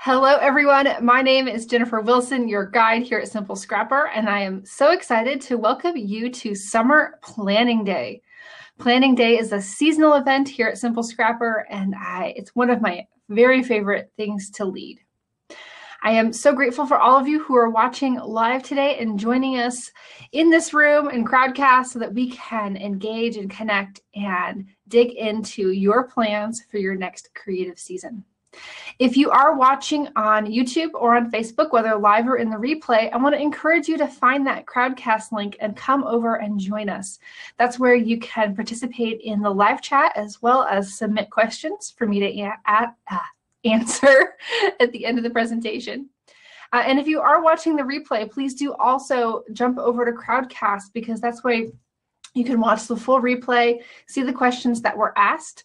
Hello, everyone. My name is Jennifer Wilson, your guide here at Simple Scrapper, and I am so excited to welcome you to Summer Planning Day. Planning Day is a seasonal event here at Simple Scrapper, and it's one of my very favorite things to lead. I am so grateful for all of you who are watching live today and joining us in this room and Crowdcast so that we can engage and connect and dig into your plans for your next creative season. If you are watching on YouTube or on Facebook, whether live or in the replay, I want to encourage you to find that Crowdcast link and come over and join us. That's where you can participate in the live chat as well as submit questions for me to answer at the end of the presentation. And if you are watching the replay, please do also jump over to Crowdcast because that's where you can watch the full replay, see the questions that were asked,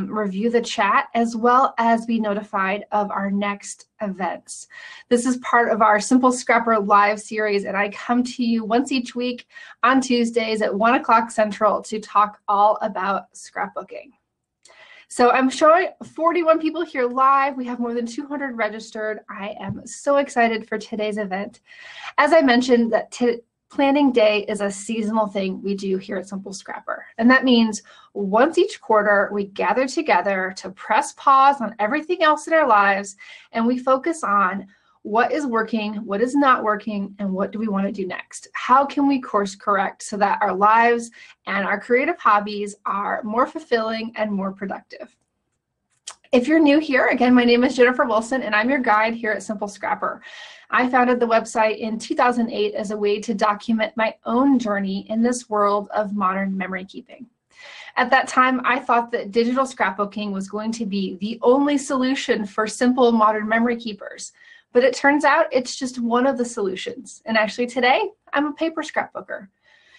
review the chat, as well as be notified of our next events. This is part of our Simple Scrapper live series, and I come to you once each week on Tuesdays at 1 o'clock Central to talk all about scrapbooking. So I'm showing 41 people here live. We have more than 200 registered. I am so excited for today's event. As I mentioned, that Planning Day is a seasonal thing we do here at Simple Scrapper. And that means once each quarter, we gather together to press pause on everything else in our lives, and we focus on what is working, what is not working, and what do we want to do next? How can we course correct so that our lives and our creative hobbies are more fulfilling and more productive? If you're new here, again, my name is Jennifer Wilson, and I'm your guide here at Simple Scrapper. I founded the website in 2008 as a way to document my own journey in this world of modern memory keeping. At that time, I thought that digital scrapbooking was going to be the only solution for simple modern memory keepers. But it turns out it's just one of the solutions. And actually today, I'm a paper scrapbooker.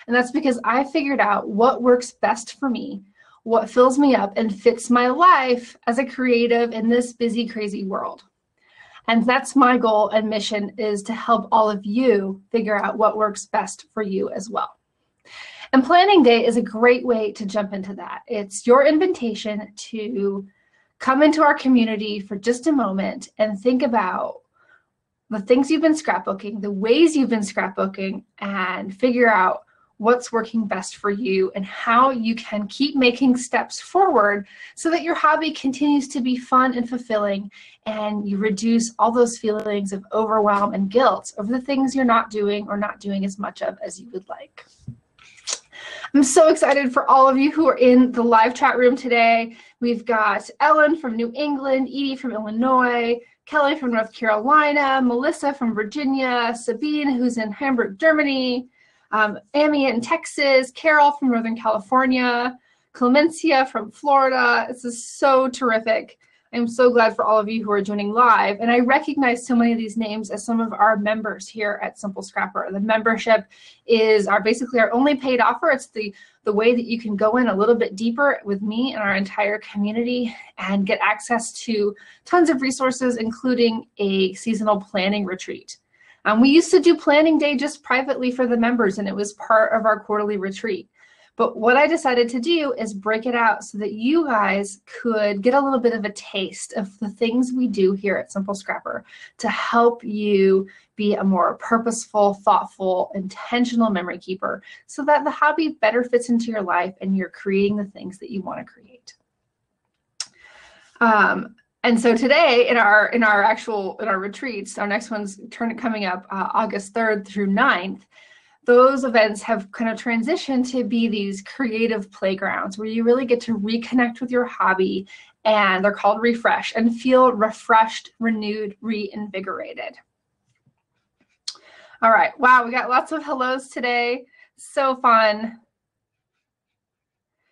And that's because I figured out what works best for me, what fills me up and fits my life as a creative in this busy, crazy world. And that's my goal and mission, is to help all of you figure out what works best for you as well. And Planning Day is a great way to jump into that. It's your invitation to come into our community for just a moment and think about the things you've been scrapbooking, the ways you've been scrapbooking, and figure out what's working best for you and how you can keep making steps forward so that your hobby continues to be fun and fulfilling, and you reduce all those feelings of overwhelm and guilt over the things you're not doing or not doing as much of as you would like. I'm so excited for all of you who are in the live chat room today. We've got Ellen from New England, Edie from Illinois, Kelly from North Carolina, Melissa from Virginia, Sabine who's in Hamburg, Germany, Amy in Texas, Carol from Northern California, Clemencia from Florida. This is so terrific. I'm so glad for all of you who are joining live. And I recognize so many of these names as some of our members here at Simple Scrapper. The membership is basically our only paid offer. It's the way that you can go in a little bit deeper with me and our entire community and get access to tons of resources, including a seasonal planning retreat. We used to do Planning Day just privately for the members, and it was part of our quarterly retreat. But what I decided to do is break it out so that you guys could get a little bit of a taste of the things we do here at Simple Scrapper to help you be a more purposeful, thoughtful, intentional memory keeper so that the hobby better fits into your life and you're creating the things that you want to create. And so today in our retreats, our next one's coming up August 3rd through 9th, those events have kind of transitioned to be these creative playgrounds where you really get to reconnect with your hobby, and they're called Refresh, and feel refreshed, renewed, reinvigorated. All right, wow, we got lots of hellos today. So fun.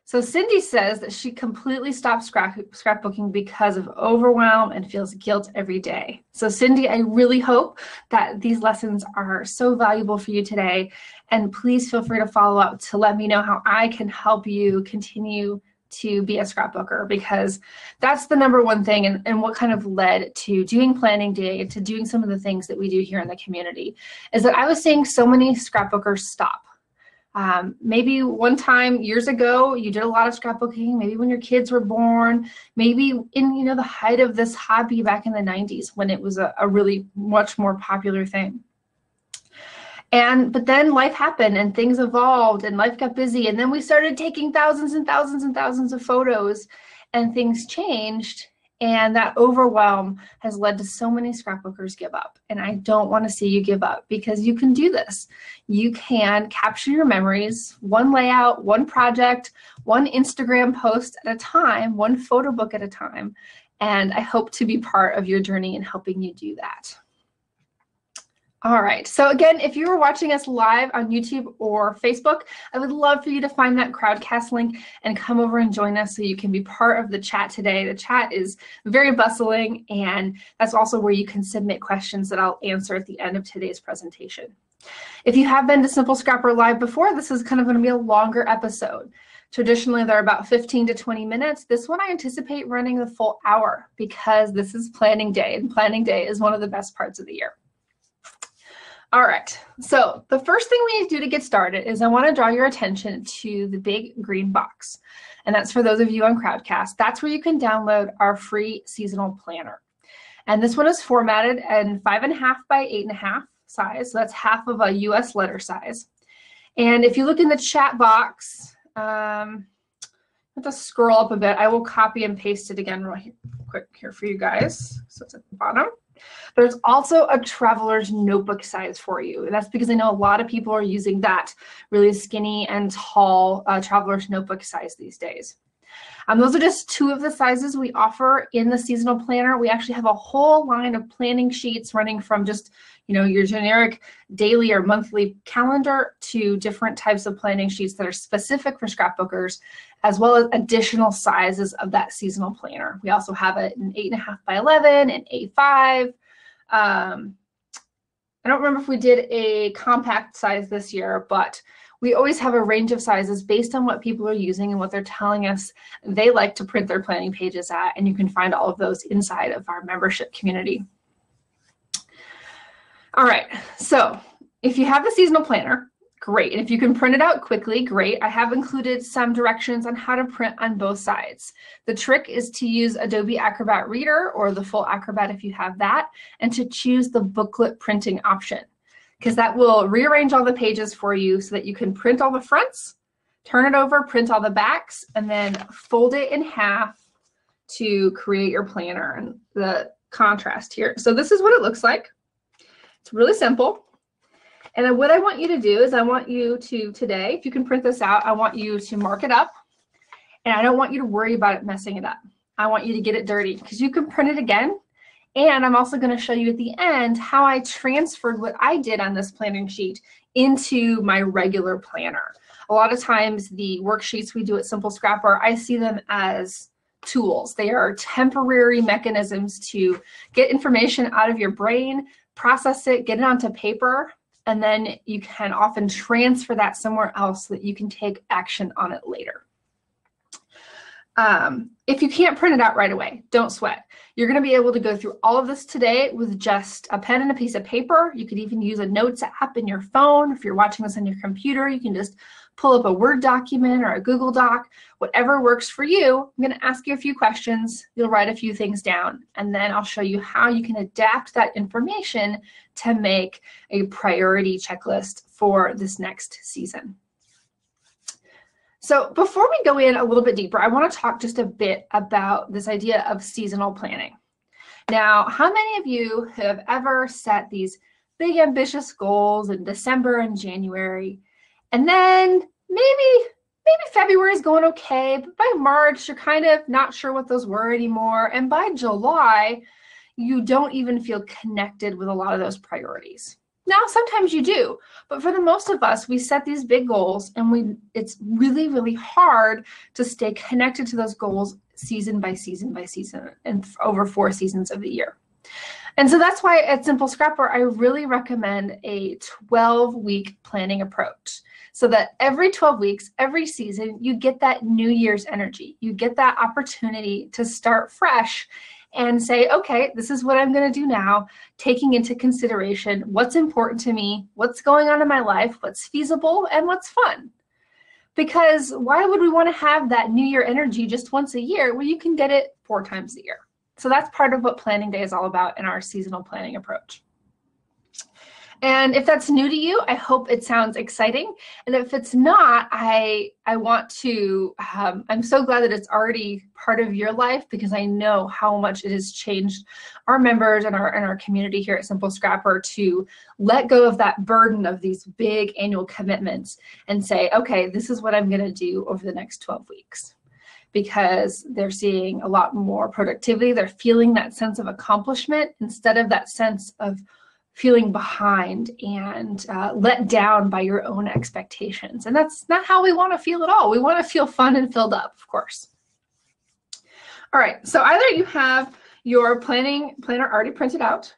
So Cindy says that she completely stopped scrapbooking because of overwhelm and feels guilt every day. So Cindy, I really hope that these lessons are so valuable for you today. And please feel free to follow up to let me know how I can help you continue to be a scrapbooker, because that's the number one thing, and what kind of led to doing Planning Day and to doing some of the things that we do here in the community is that I was seeing so many scrapbookers stop. Maybe one time years ago, you did a lot of scrapbooking, maybe when your kids were born, maybe in, the height of this hobby back in the 90s when it was a really much more popular thing. But then life happened and things evolved and life got busy. And then we started taking thousands and thousands and thousands of photos and things changed. And that overwhelm has led to so many scrapbookers give up. And I don't want to see you give up, because you can do this. You can capture your memories, one layout, one project, one Instagram post at a time, one photo book at a time. And I hope to be part of your journey in helping you do that. All right, so again, if you were watching us live on YouTube or Facebook, I would love for you to find that Crowdcast link and come over and join us so you can be part of the chat today. The chat is very bustling, and that's also where you can submit questions that I'll answer at the end of today's presentation. If you have been to Simple Scrapper Live before, this is kind of going to be a longer episode. Traditionally, they're about 15 to 20 minutes. This one I anticipate running the full hour because this is planning day, and planning day is one of the best parts of the year. All right, so the first thing we need to do to get started is I want to draw your attention to the big green box. And that's for those of you on Crowdcast. That's where you can download our free seasonal planner. And this one is formatted in 5.5 by 8.5 size. So that's half of a US letter size. And if you look in the chat box, I have to scroll up a bit. I will copy and paste it again real quick here for you guys. So it's at the bottom. There's also a traveler's notebook size for you. And that's because I know a lot of people are using that really skinny and tall traveler's notebook size these days. Those are just two of the sizes we offer in the seasonal planner. We actually have a whole line of planning sheets running from just, your generic daily or monthly calendar to different types of planning sheets that are specific for scrapbookers, as well as additional sizes of that seasonal planner. We also have it in 8.5 by 11 and A5. I don't remember if we did a compact size this year, but we always have a range of sizes based on what people are using and what they're telling us they like to print their planning pages at, and you can find all of those inside of our membership community. All right, so if you have the seasonal planner, great. And if you can print it out quickly, great. I have included some directions on how to print on both sides. The trick is to use Adobe Acrobat Reader or the full Acrobat if you have that, and to choose the booklet printing option, because that will rearrange all the pages for you so that you can print all the fronts, turn it over, print all the backs, and then fold it in half to create your planner and the contrast here. So this is what it looks like. It's really simple. And what I want you to do is I want you to today, if you can print this out, I want you to mark it up. And I don't want you to worry about it messing it up. I want you to get it dirty because you can print it again. And I'm also going to show you at the end how I transferred what I did on this planning sheet into my regular planner. A lot of times the worksheets we do at Simple Scrapper, I see them as tools. They are temporary mechanisms to get information out of your brain, process it, get it onto paper, and then you can often transfer that somewhere else so that you can take action on it later. If you can't print it out right away, don't sweat. You're going to be able to go through all of this today with just a pen and a piece of paper. You could even use a notes app in your phone. If you're watching this on your computer, you can just pull up a Word document or a Google Doc, whatever works for you. I'm going to ask you a few questions. You'll write a few things down, and then I'll show you how you can adapt that information to make a priority checklist for this next season. So before we go in a little bit deeper, I want to talk just a bit about this idea of seasonal planning. Now, how many of you have ever set these big ambitious goals in December and January, and then maybe February is going okay, but by March, you're kind of not sure what those were anymore, and by July, you don't even feel connected with a lot of those priorities. Now, sometimes you do, but for the most of us, we set these big goals and it's really, really hard to stay connected to those goals season by season by season and over 4 seasons of the year. And so that's why at Simple Scrapper, I really recommend a 12-week planning approach so that every 12 weeks, every season, you get that New Year's energy. You get that opportunity to start fresh and say, okay, this is what I'm going to do now, taking into consideration what's important to me, what's going on in my life, what's feasible, and what's fun. Because why would we want to have that New Year energy just once a year when you can get it 4 times a year? So that's part of what Planning Day is all about in our seasonal planning approach. And if that's new to you, I hope it sounds exciting. And if it's not, I want to, I'm so glad that it's already part of your life, because I know how much it has changed our members and our community here at Simple Scrapper to let go of that burden of these big annual commitments and say, okay, this is what I'm going to do over the next 12 weeks. Because they're seeing a lot more productivity. They're feeling that sense of accomplishment instead of that sense of feeling behind and let down by your own expectations. And that's not how we want to feel at all. We want to feel fun and filled up, of course. All right, so either you have your planner already printed out,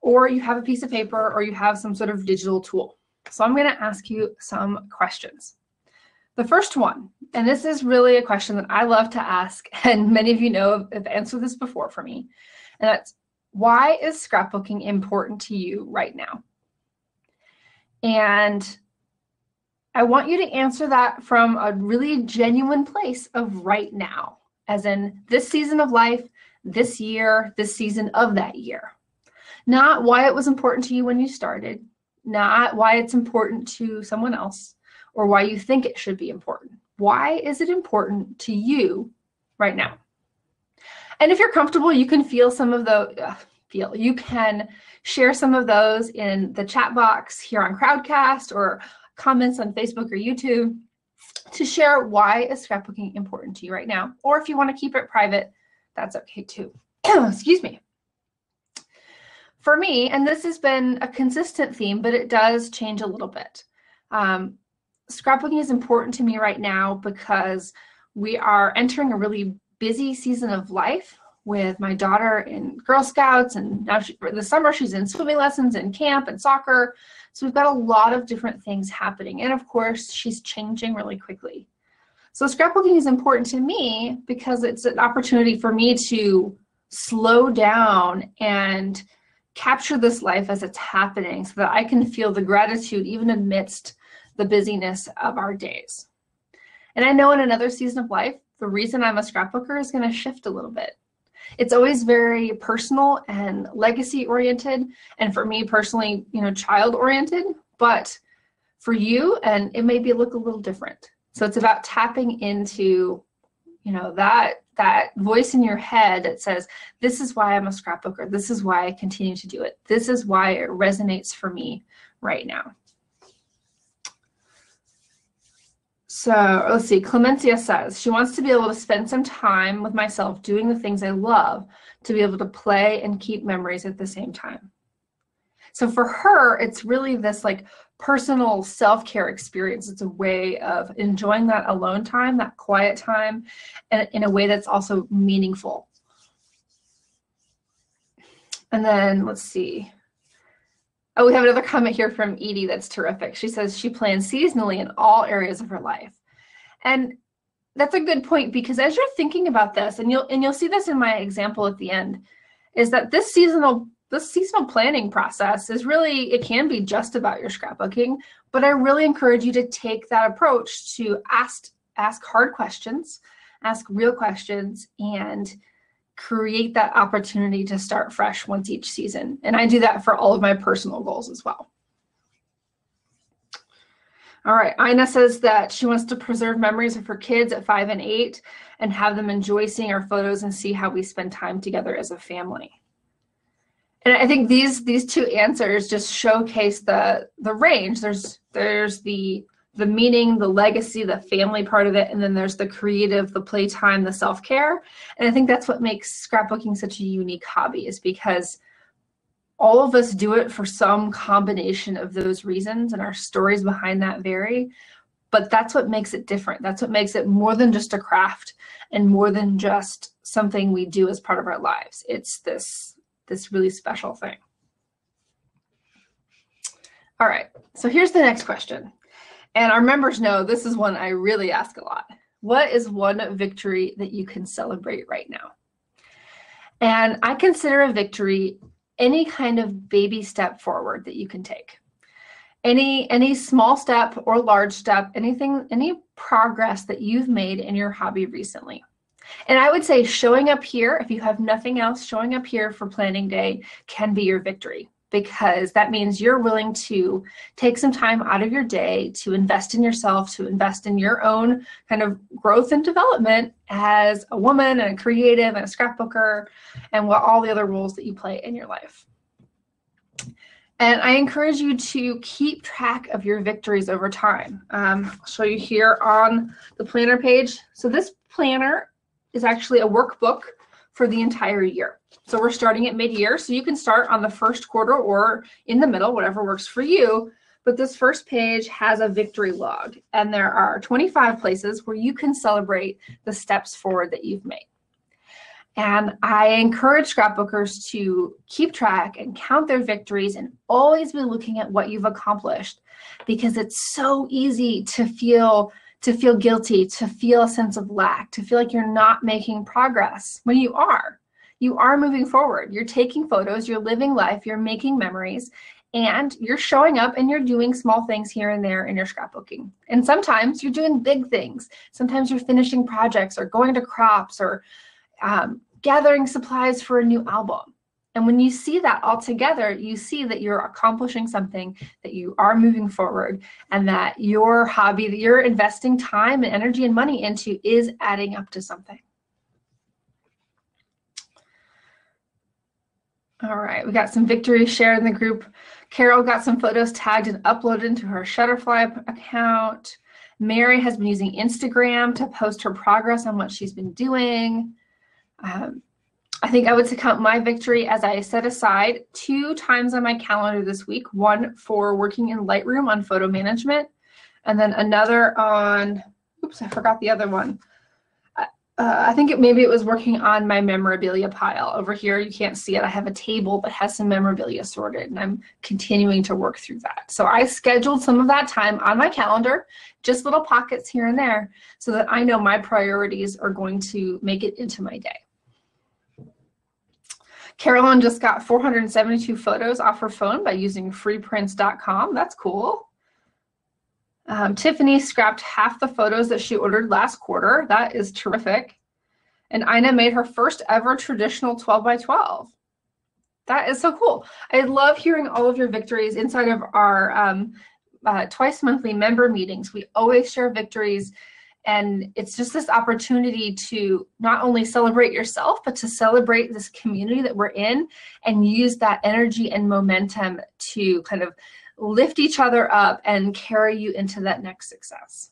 or you have a piece of paper, or you have some sort of digital tool. So I'm going to ask you some questions. The first one, and this is really a question that I love to ask, and many of you know have answered this before for me, and that's, why is scrapbooking important to you right now? And I want you to answer that from a really genuine place of right now, as in this season of life, this year, this season of that year. Not why it was important to you when you started, not why it's important to someone else, or why you think it should be important. Why is it important to you right now? And if you're comfortable, you can feel some of the, you can share some of those in the chat box here on Crowdcast or comments on Facebook or YouTube to share why is scrapbooking important to you right now. Or if you want to keep it private, that's okay too. Excuse me. For me, and this has been a consistent theme, but it does change a little bit. Scrapbooking is important to me right now because we are entering a really busy season of life with my daughter in Girl Scouts, and now this summer she's in swimming lessons and camp and soccer. So we've got a lot of different things happening. And of course, she's changing really quickly. So scrapbooking is important to me because it's an opportunity for me to slow down and capture this life as it's happening so that I can feel the gratitude even amidst the busyness of our days. And I know in another season of life, the reason I'm a scrapbooker is going to shift a little bit. It's always very personal and legacy oriented, and for me personally, child oriented, but for you, and it may look a little different. So it's about tapping into, that voice in your head that says, this is why I'm a scrapbooker. This is why I continue to do it. This is why it resonates for me right now. So let's see, Clemencia says she wants to be able to spend some time with myself doing the things I love, to be able to play and keep memories at the same time. So for her, it's really this like personal self-care experience. It's a way of enjoying that alone time, that quiet time, and in a way that's also meaningful. And then let's see. Oh, we have another comment here from Edie that's terrific. She says she plans seasonally in all areas of her life. And that's a good point, because as you're thinking about this, and you'll see this in my example at the end, is that this seasonal planning process is really, it can be just about your scrapbooking, but I really encourage you to take that approach to ask hard questions, ask real questions, and create that opportunity to start fresh once each season. And I do that for all of my personal goals as well. All right, Ina says that she wants to preserve memories of her kids at 5 and 8 and have them enjoy seeing our photos and see how we spend time together as a family. And I think these two answers just showcase the range. There's the meaning, the legacy, the family part of it, and then there's the creative, the playtime, the self-care. And I think that's what makes scrapbooking such a unique hobby, is because all of us do it for some combination of those reasons, and our stories behind that vary. But that's what makes it different. That's what makes it more than just a craft and more than just something we do as part of our lives. It's this really special thing. All right, so here's the next question. And our members know this is one I really ask a lot. What is one victory that you can celebrate right now? And I consider a victory any kind of baby step forward that you can take. Any small step or large step, any progress that you've made in your hobby recently. And I would say showing up here, if you have nothing else, showing up here for planning day can be your victory, because that means you're willing to take some time out of your day to invest in yourself, to invest in your own kind of growth and development as a woman and a creative and a scrapbooker and all the other roles that you play in your life. And I encourage you to keep track of your victories over time. I'll show you here on the planner page. So this planner is actually a workbook for the entire year. So we're starting at mid-year, so you can start on the first quarter or in the middle, whatever works for you. But this first page has a victory log, and there are 25 places where you can celebrate the steps forward that you've made. And I encourage scrapbookers to keep track and count their victories and always be looking at what you've accomplished, because it's so easy to feel guilty, to feel a sense of lack, to feel like you're not making progress when you are. You are moving forward. You're taking photos, you're living life, you're making memories, and you're showing up and you're doing small things here and there in your scrapbooking. And sometimes you're doing big things. Sometimes you're finishing projects or going to crops or gathering supplies for a new album. And when you see that all together, you see that you're accomplishing something, that you are moving forward, and that your hobby that you're investing time and energy and money into is adding up to something. All right, we got some victories shared in the group. Carol got some photos tagged and uploaded into her Shutterfly account. Mary has been using Instagram to post her progress on what she's been doing. I think I would count my victory as I set aside 2 times on my calendar this week, one for working in Lightroom on photo management, and then another on, oops, I forgot the other one. I think maybe it was working on my memorabilia pile. Over here, you can't see it. I have a table that has some memorabilia sorted, and I'm continuing to work through that. So I scheduled some of that time on my calendar, just little pockets here and there, so that I know my priorities are going to make it into my day. Carolyn just got 472 photos off her phone by using freeprints.com. That's cool. Tiffany scrapped half the photos that she ordered last quarter. That is terrific. And Ina made her first ever traditional 12 by 12. That is so cool. I love hearing all of your victories inside of our twice monthly member meetings. We always share victories, and it's just this opportunity to not only celebrate yourself, but to celebrate this community that we're in and use that energy and momentum to kind of lift each other up and carry you into that next success.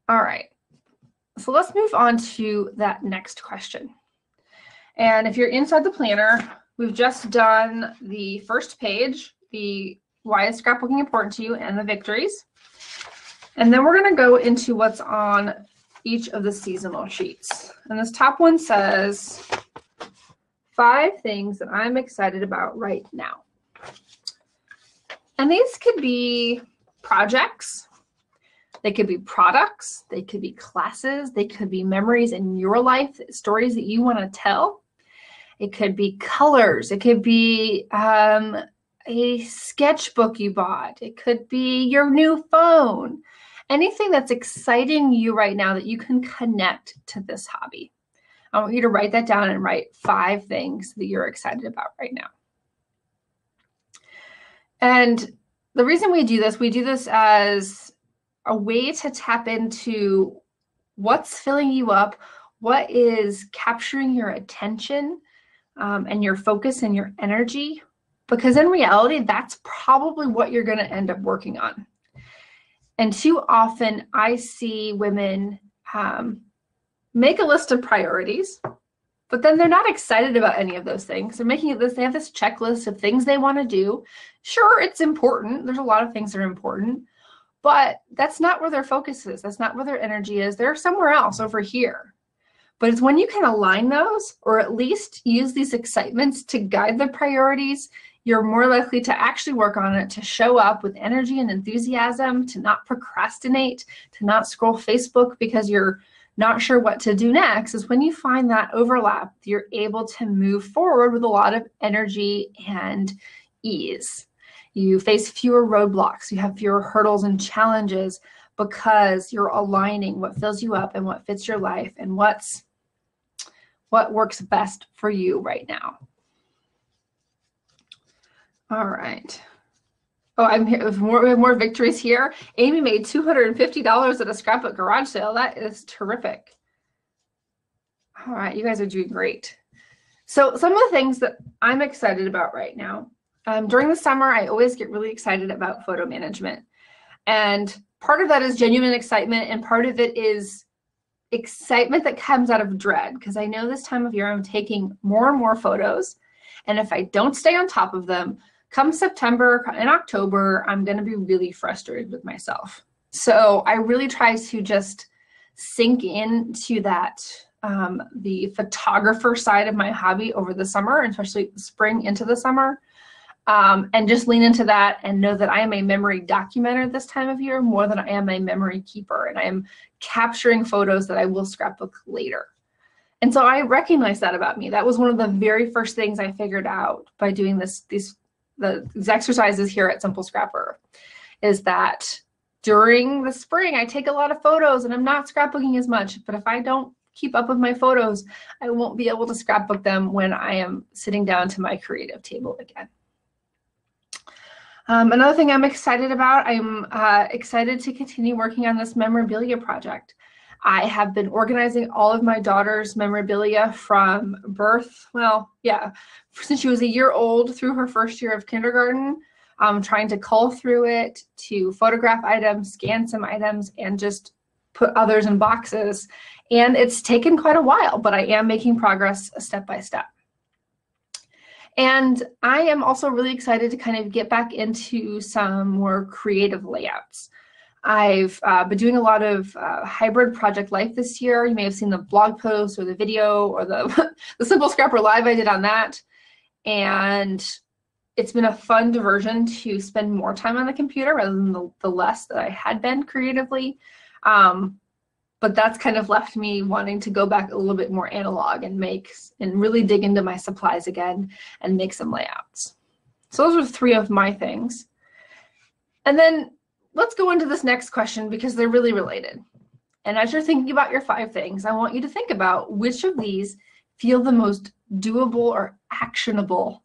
All right, so let's move on to that next question. And if you're inside the planner, we've just done the first page, the why is scrapbooking important to you and the victories. And then we're gonna go into what's on each of the seasonal sheets. And this top one says, 5 things that I'm excited about right now. And these could be projects, they could be products, they could be classes, they could be memories in your life, stories that you want to tell. It could be colors, it could be a sketchbook you bought, it could be your new phone. Anything that's exciting you right now that you can connect to this hobby. I want you to write that down and write 5 things that you're excited about right now. And the reason we do this as a way to tap into what's filling you up, what is capturing your attention and your focus and your energy, because in reality, that's probably what you're going to end up working on. And too often I see women make a list of priorities, but then they're not excited about any of those things. They're making they have this checklist of things they want to do. Sure, it's important. There's a lot of things that are important, but that's not where their focus is. That's not where their energy is. They're somewhere else over here. But it's when you can align those, or at least use these excitements to guide the priorities, you're more likely to actually work on it, to show up with energy and enthusiasm, to not procrastinate, to not scroll Facebook because you're not sure what to do next, is when you find that overlap, you're able to move forward with a lot of energy and ease. You face fewer roadblocks, you have fewer hurdles and challenges because you're aligning what fills you up and what fits your life and what works best for you right now. All right. Oh, I'm here. We have more victories here. Amy made $250 at a scrapbook garage sale. That is terrific. All right, you guys are doing great. So some of the things that I'm excited about right now, during the summer, I always get really excited about photo management. And part of that is genuine excitement, and part of it is excitement that comes out of dread, because I know this time of year I'm taking more and more photos, and if I don't stay on top of them, come September and October, I'm going to be really frustrated with myself. So I really try to just sink into that, the photographer side of my hobby over the summer, especially spring into the summer, and just lean into that and know that I am a memory documenter this time of year more than I am a memory keeper. And I am capturing photos that I will scrapbook later. And so I recognize that about me. That was one of the very first things I figured out by doing these exercises here at Simple Scrapper, is that during the spring, I take a lot of photos and I'm not scrapbooking as much, but if I don't keep up with my photos, I won't be able to scrapbook them when I am sitting down to my creative table again. Another thing I'm excited about, I'm excited to continue working on this memorabilia project. I have been organizing all of my daughter's memorabilia from birth, well, yeah, since she was a year old through her first year of kindergarten, trying to cull through it, to photograph items, scan some items, and just put others in boxes. And it's taken quite a while, but I am making progress step by step. And I am also really excited to kind of get back into some more creative layouts. I've been doing a lot of hybrid project life this year. You may have seen the blog post or the video or the Simple Scrapper Live I did on that. And it's been a fun diversion to spend more time on the computer rather than the less that I had been creatively. But that's kind of left me wanting to go back a little bit more analog and really dig into my supplies again and make some layouts. So those are three of my things. And then let's go into this next question because they're really related. And as you're thinking about your 5 things, I want you to think about which of these feel the most doable or actionable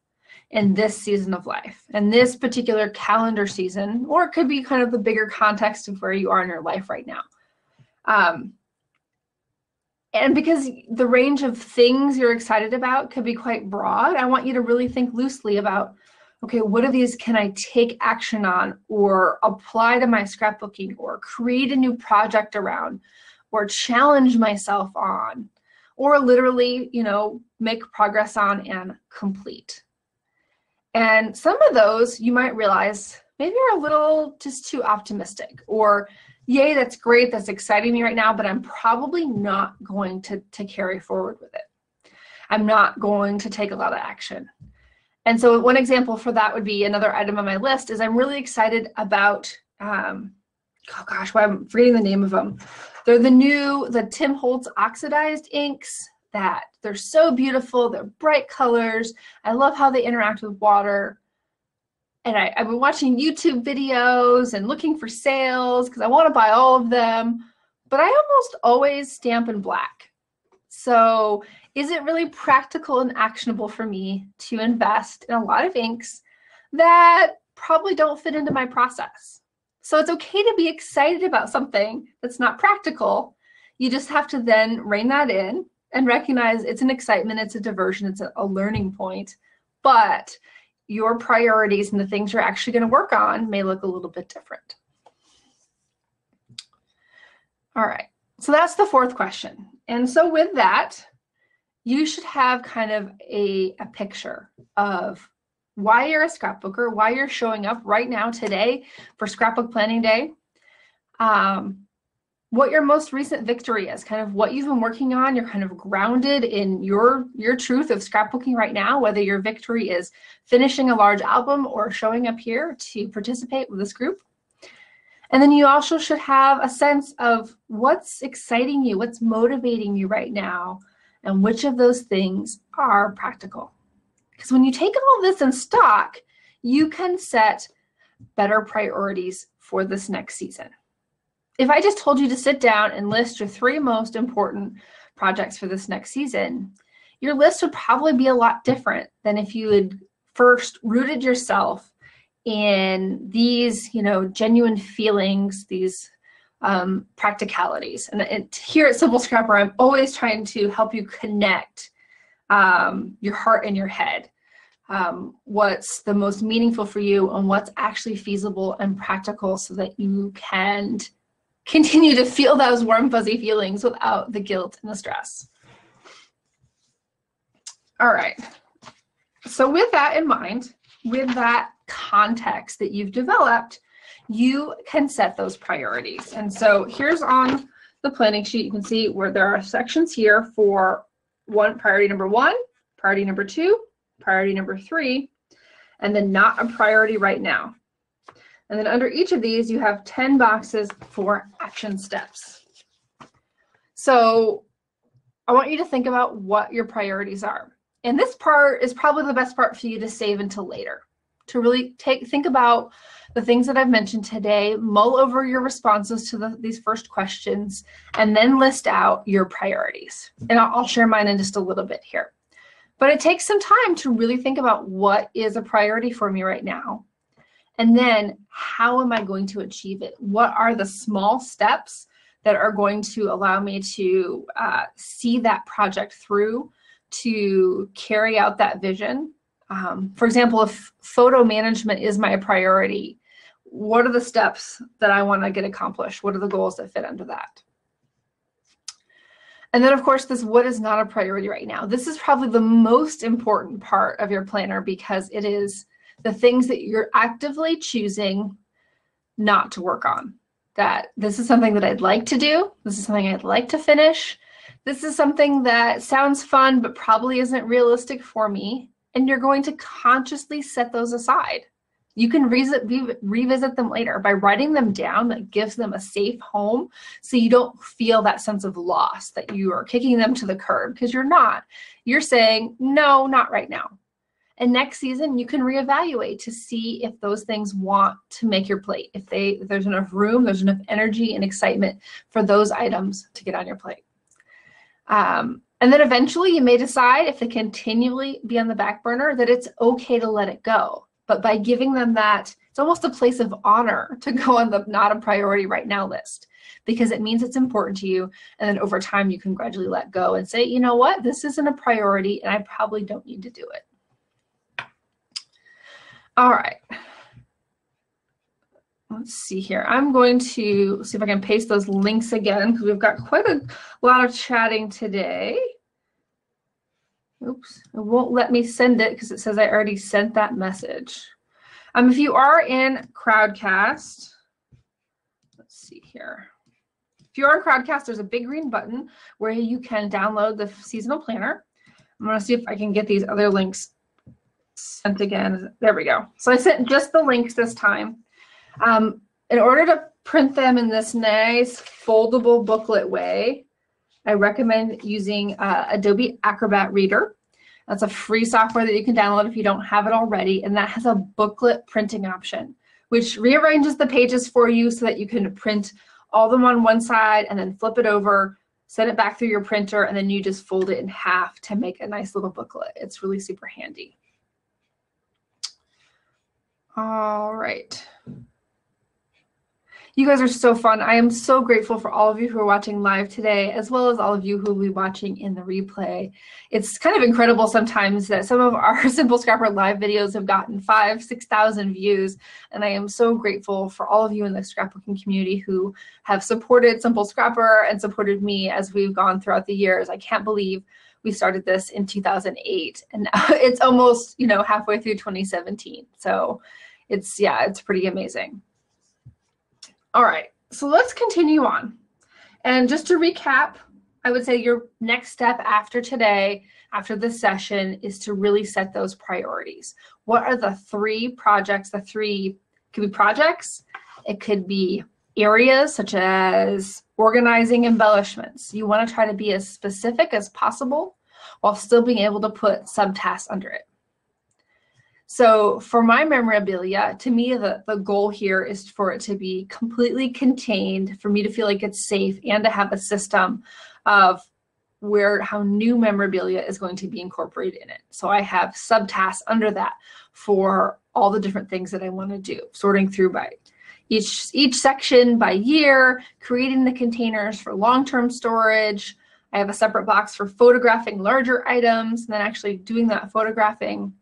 in this season of life, and this particular calendar season, or it could be kind of the bigger context of where you are in your life right now. And because the range of things you're excited about could be quite broad, I want you to really think loosely about, okay, what of these can I take action on or apply to my scrapbooking or create a new project around or challenge myself on or literally, make progress on and complete. And some of those you might realize maybe are a little just too optimistic, or yay, that's great, that's exciting me right now, but I'm probably not going to carry forward with it. I'm not going to take a lot of action. And so one example for that would be another item on my list is I'm really excited about, I'm forgetting the name of them. They're the Tim Holtz oxidized inks that they're so beautiful. They're bright colors. I love how they interact with water. And I've been watching YouTube videos and looking for sales because I want to buy all of them, but I almost always stamp in black. So is it really practical and actionable for me to invest in a lot of inks that probably don't fit into my process? So it's okay to be excited about something that's not practical. You just have to then rein that in and recognize it's an excitement, it's a diversion, it's a learning point, but your priorities and the things you're actually going to work on may look a little bit different. All right, so that's the 4th question. And so with that, you should have kind of a picture of why you're a scrapbooker, why you're showing up right now today for Scrapbook Planning Day, what your most recent victory is, kind of what you've been working on. You're kind of grounded in your truth of scrapbooking right now, whether your victory is finishing a large album or showing up here to participate with this group. And then you also should have a sense of what's exciting you, what's motivating you right now, and which of those things are practical. Because when you take all this in stock, you can set better priorities for this next season. If I just told you to sit down and list your 3 most important projects for this next season, your list would probably be a lot different than if you had first rooted yourself in these, genuine feelings, these practicalities. And here at Simple Scrapper, I'm always trying to help you connect your heart and your head. What's the most meaningful for you and what's actually feasible and practical so that you can continue to feel those warm, fuzzy feelings without the guilt and the stress. All right. So with that in mind, with that context that you've developed, you can set those priorities. And so here's on the planning sheet, you can see where there are sections here for priority number 1, priority number 2, priority number 3, and then not a priority right now. And then under each of these, you have 10 boxes for action steps. So I want you to think about what your priorities are. And this part is probably the best part for you to save until later, to really think about the things that I've mentioned today, mull over your responses to these first questions, and then list out your priorities. And I'll share mine in just a little bit here. But it takes some time to really think about what is a priority for me right now. And then how am I going to achieve it? What are the small steps that are going to allow me to see that project through, to carry out that vision? For example, if photo management is my priority, what are the steps that I want to get accomplished? What are the goals that fit under that? And then, of course, what is not a priority right now. This is probably the most important part of your planner because it is the things that you're actively choosing not to work on. That this is something that I'd like to do. This is something I'd like to finish. This is something that sounds fun, but probably isn't realistic for me. And you're going to consciously set those aside. You can revisit them later by writing them down. That gives them a safe home so you don't feel that sense of loss, that you are kicking them to the curb, because you're not. You're saying, no, not right now. And next season, you can reevaluate to see if those things want to make your plate, if there's enough room, there's enough energy and excitement for those items to get on your plate. And then eventually you may decide, if they continually be on the back burner, that it's okay to let it go. But by giving them that, it's almost a place of honor to go on the not a priority right now list, because it means it's important to you. And then over time, you can gradually let go and say, you know what, this isn't a priority and I probably don't need to do it. All right. Let's see here. I'm going to see if I can paste those links again, because we've got quite a lot of chatting today. Oops, it won't let me send it because it says I already sent that message. If you are in Crowdcast, let's see here. If you are in Crowdcast, there's a big green button where you can download the seasonal planner. I'm going to see if I can get these other links sent again. There we go. So I sent just the links this time. In order to print them in this nice foldable booklet way, I recommend using Adobe Acrobat Reader. That's a free software that you can download if you don't have it already, and that has a booklet printing option, which rearranges the pages for you so that you can print all of them on one side and then flip it over, send it back through your printer, and then you just fold it in half to make a nice little booklet. It's really super handy. All right. You guys are so fun. I am so grateful for all of you who are watching live today, as well as all of you who will be watching in the replay. It's kind of incredible sometimes that some of our Simple Scrapper live videos have gotten 5,000 to 6,000 views. And I am so grateful for all of you in the scrapbooking community who have supported Simple Scrapper and supported me as we've gone throughout the years. I can't believe we started this in 2008, and now it's almost, halfway through 2017. So it's pretty amazing. All right, so let's continue on. And just to recap, I would say your next step after today, after this session, is to really set those priorities. What are the 3 projects? Could be projects, it could be areas such as organizing embellishments. You want to try to be as specific as possible while still being able to put subtasks under it. So for my memorabilia, to me, the goal here is for it to be completely contained, for me to feel like it's safe, and to have a system of how new memorabilia is going to be incorporated in it. So I have subtasks under that for all the different things that I want to do, sorting through by each section by year, creating the containers for long-term storage. I have a separate box for photographing larger items and then actually doing that photographing.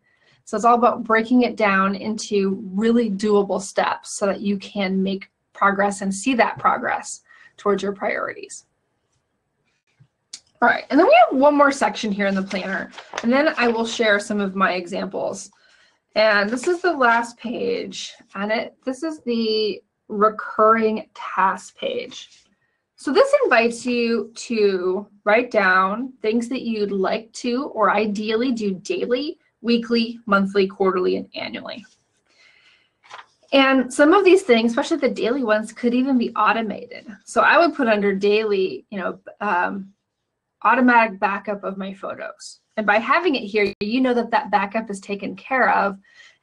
So it's all about breaking it down into really doable steps so that you can make progress and see that progress towards your priorities. All right, and then we have one more section here in the planner, and then I will share some of my examples. And this is the last page, and this is the recurring task page. So this invites you to write down things that you'd like to or ideally do daily, weekly, monthly, quarterly, and annually. And some of these things, especially the daily ones, could even be automated. So I would put under daily, automatic backup of my photos. And by having it here, you know that that backup is taken care of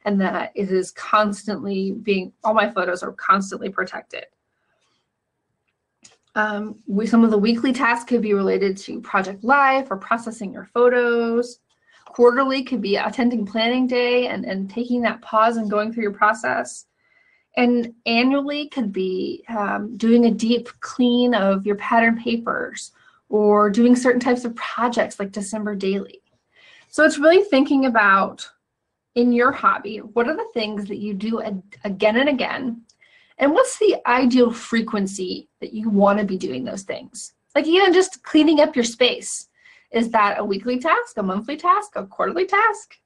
and that it is constantly all my photos are constantly protected. Some of the weekly tasks could be related to project life or processing your photos. Quarterly could be attending planning day and taking that pause and going through your process. And annually could be doing a deep clean of your pattern papers or doing certain types of projects like December daily. So it's really thinking about, in your hobby, what are the things that you do again and again, and what's the ideal frequency that you want to be doing those things? Like even just cleaning up your space. Is that a weekly task, a monthly task, a quarterly task?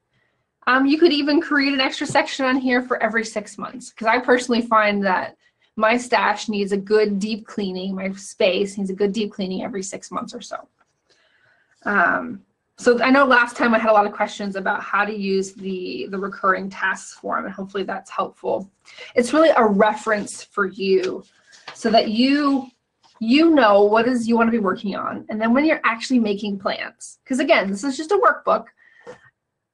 You could even create an extra section on here for every 6 months, because I personally find that my stash needs a good deep cleaning. My space needs a good deep cleaning every 6 months or so. So I know last time I had a lot of questions about how to use the recurring tasks form, and hopefully that's helpful. It's really a reference for you so that you know what is you want to be working on. And then when you're actually making plans, because again, this is just a workbook,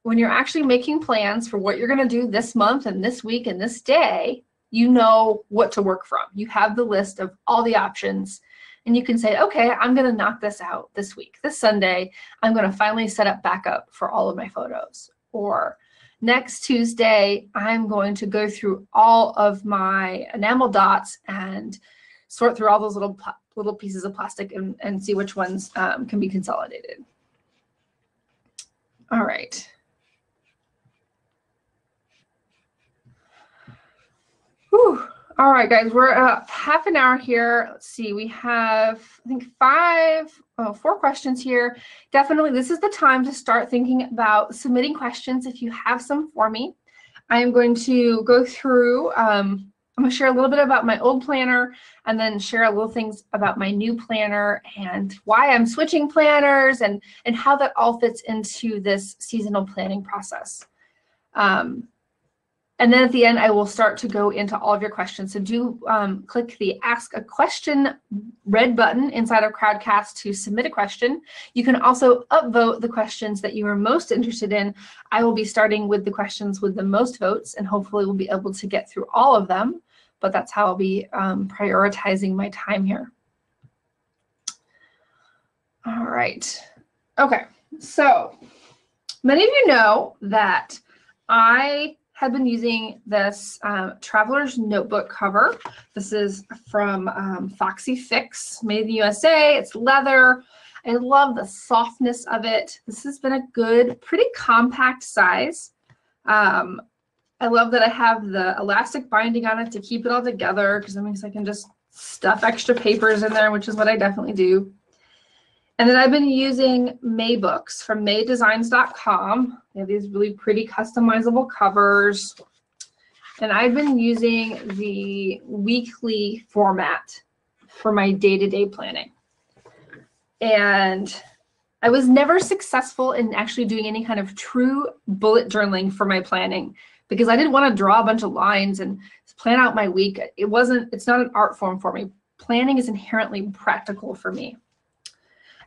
when you're actually making plans for what you're going to do this month and this week and this day, you know what to work from. You have the list of all the options, and you can say, okay, I'm going to knock this out this week. This Sunday, I'm going to finally set up backup for all of my photos. Or next Tuesday, I'm going to go through all of my enamel dots and sort through all those little pieces of plastic and see which ones can be consolidated. All right. Whew. All right, guys, we're at half an hour here. Let's see, we have, I think, 4 questions here. Definitely, this is the time to start thinking about submitting questions if you have some for me. I am going to go through, I'm going to share a little bit about my old planner and then share a little things about my new planner and why I'm switching planners and how that all fits into this seasonal planning process. And then at the end, I will start to go into all of your questions. So do click the Ask a Question red button inside of Crowdcast to submit a question. You can also upvote the questions that you are most interested in. I will be starting with the questions with the most votes, and hopefully we'll be able to get through all of them. But that's how I'll be prioritizing my time here. All right. Okay. So many of you know that I have been using this Traveler's Notebook cover. This is from Foxy Fix, made in the USA. It's leather. I love the softness of it. This has been a good, pretty compact size. I love that I have the elastic binding on it to keep it all together, because that means I can just stuff extra papers in there, which is what I definitely do. And then I've been using May books from maydesigns.com. They have these really pretty customizable covers. And I've been using the weekly format for my day-to-day planning. And I was never successful in actually doing any kind of true bullet journaling for my planning because I didn't want to draw a bunch of lines and plan out my week. It's not an art form for me. Planning is inherently practical for me.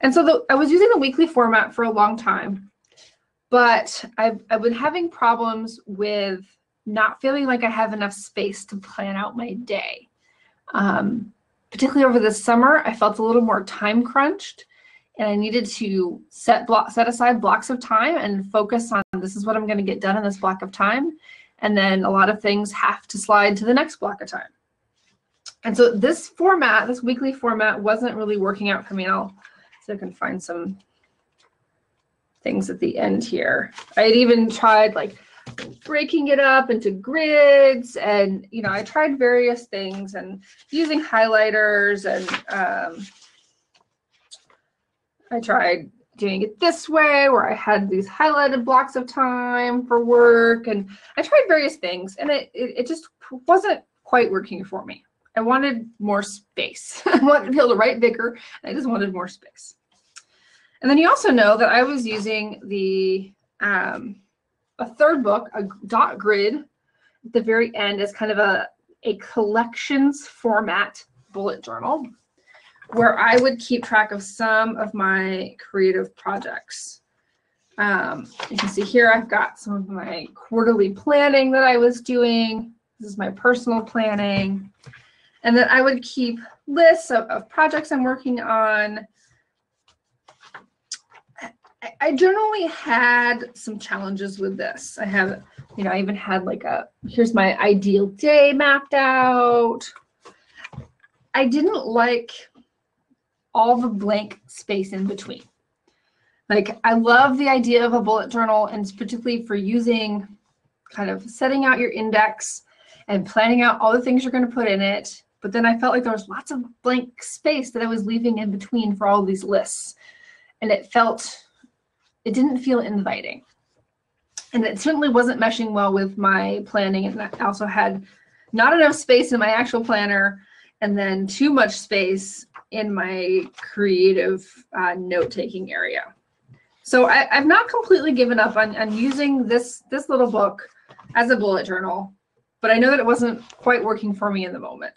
And so I was using the weekly format for a long time, but I've been having problems with not feeling like I have enough space to plan out my day. Particularly over the summer, I felt a little more time crunched, and I needed to set aside blocks of time and focus on, this is what I'm going to get done in this block of time. And then a lot of things have to slide to the next block of time. And so this weekly format wasn't really working out for me. And I'll see if I can find some things at the end here. I had even tried like breaking it up into grids, and I tried various things and using highlighters, and I tried doing it this way where I had these highlighted blocks of time for work, and I tried various things, and it just wasn't quite working for me. I wanted more space. I wanted to be able to write bigger, and I just wanted more space. And then you also know that I was using a third book, a dot grid, at the very end as kind of a collections format bullet journal, where I would keep track of some of my creative projects. You can see here I've got some of my quarterly planning that I was doing. This is my personal planning. And then I would keep lists of projects I'm working on. I generally had some challenges with this. I have, I even had like here's my ideal day mapped out. I didn't like all the blank space in between. Like, I love the idea of a bullet journal, and particularly for using, kind of setting out your index and planning out all the things you're going to put in it. But then I felt like there was lots of blank space that I was leaving in between for all these lists. And it didn't feel inviting. And it certainly wasn't meshing well with my planning. And I also had not enough space in my actual planner, and then too much space in my creative note-taking area. So I've not completely given up on using this little book as a bullet journal, but I know that it wasn't quite working for me in the moment.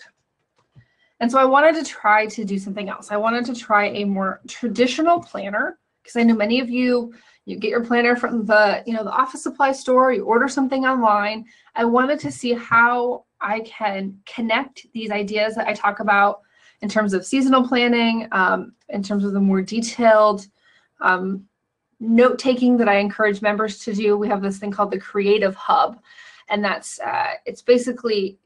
And so I wanted to try to do something else. I wanted to try a more traditional planner, because I know many of you get your planner from the office supply store, you order something online. I wanted to see how I can connect these ideas that I talk about in terms of seasonal planning, in terms of the more detailed note-taking that I encourage members to do. We have this thing called the Creative Hub, and that's it's basically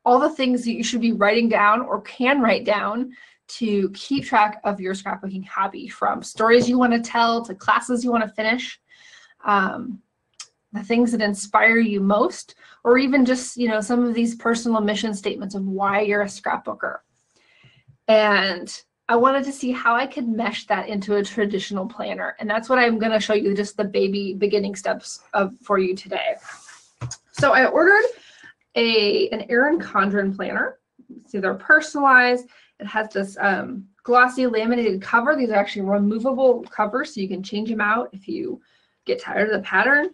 all the things that you should be writing down or can write down to keep track of your scrapbooking hobby, from stories you want to tell to classes you want to finish, the things that inspire you most, or even just some of these personal mission statements of why you're a scrapbooker. And I wanted to see how I could mesh that into a traditional planner, and that's what I'm going to show you, just the beginning steps for you today. So I ordered an Erin Condren planner. So they're personalized. It has this glossy laminated cover. These are actually removable covers, so you can change them out if you get tired of the pattern.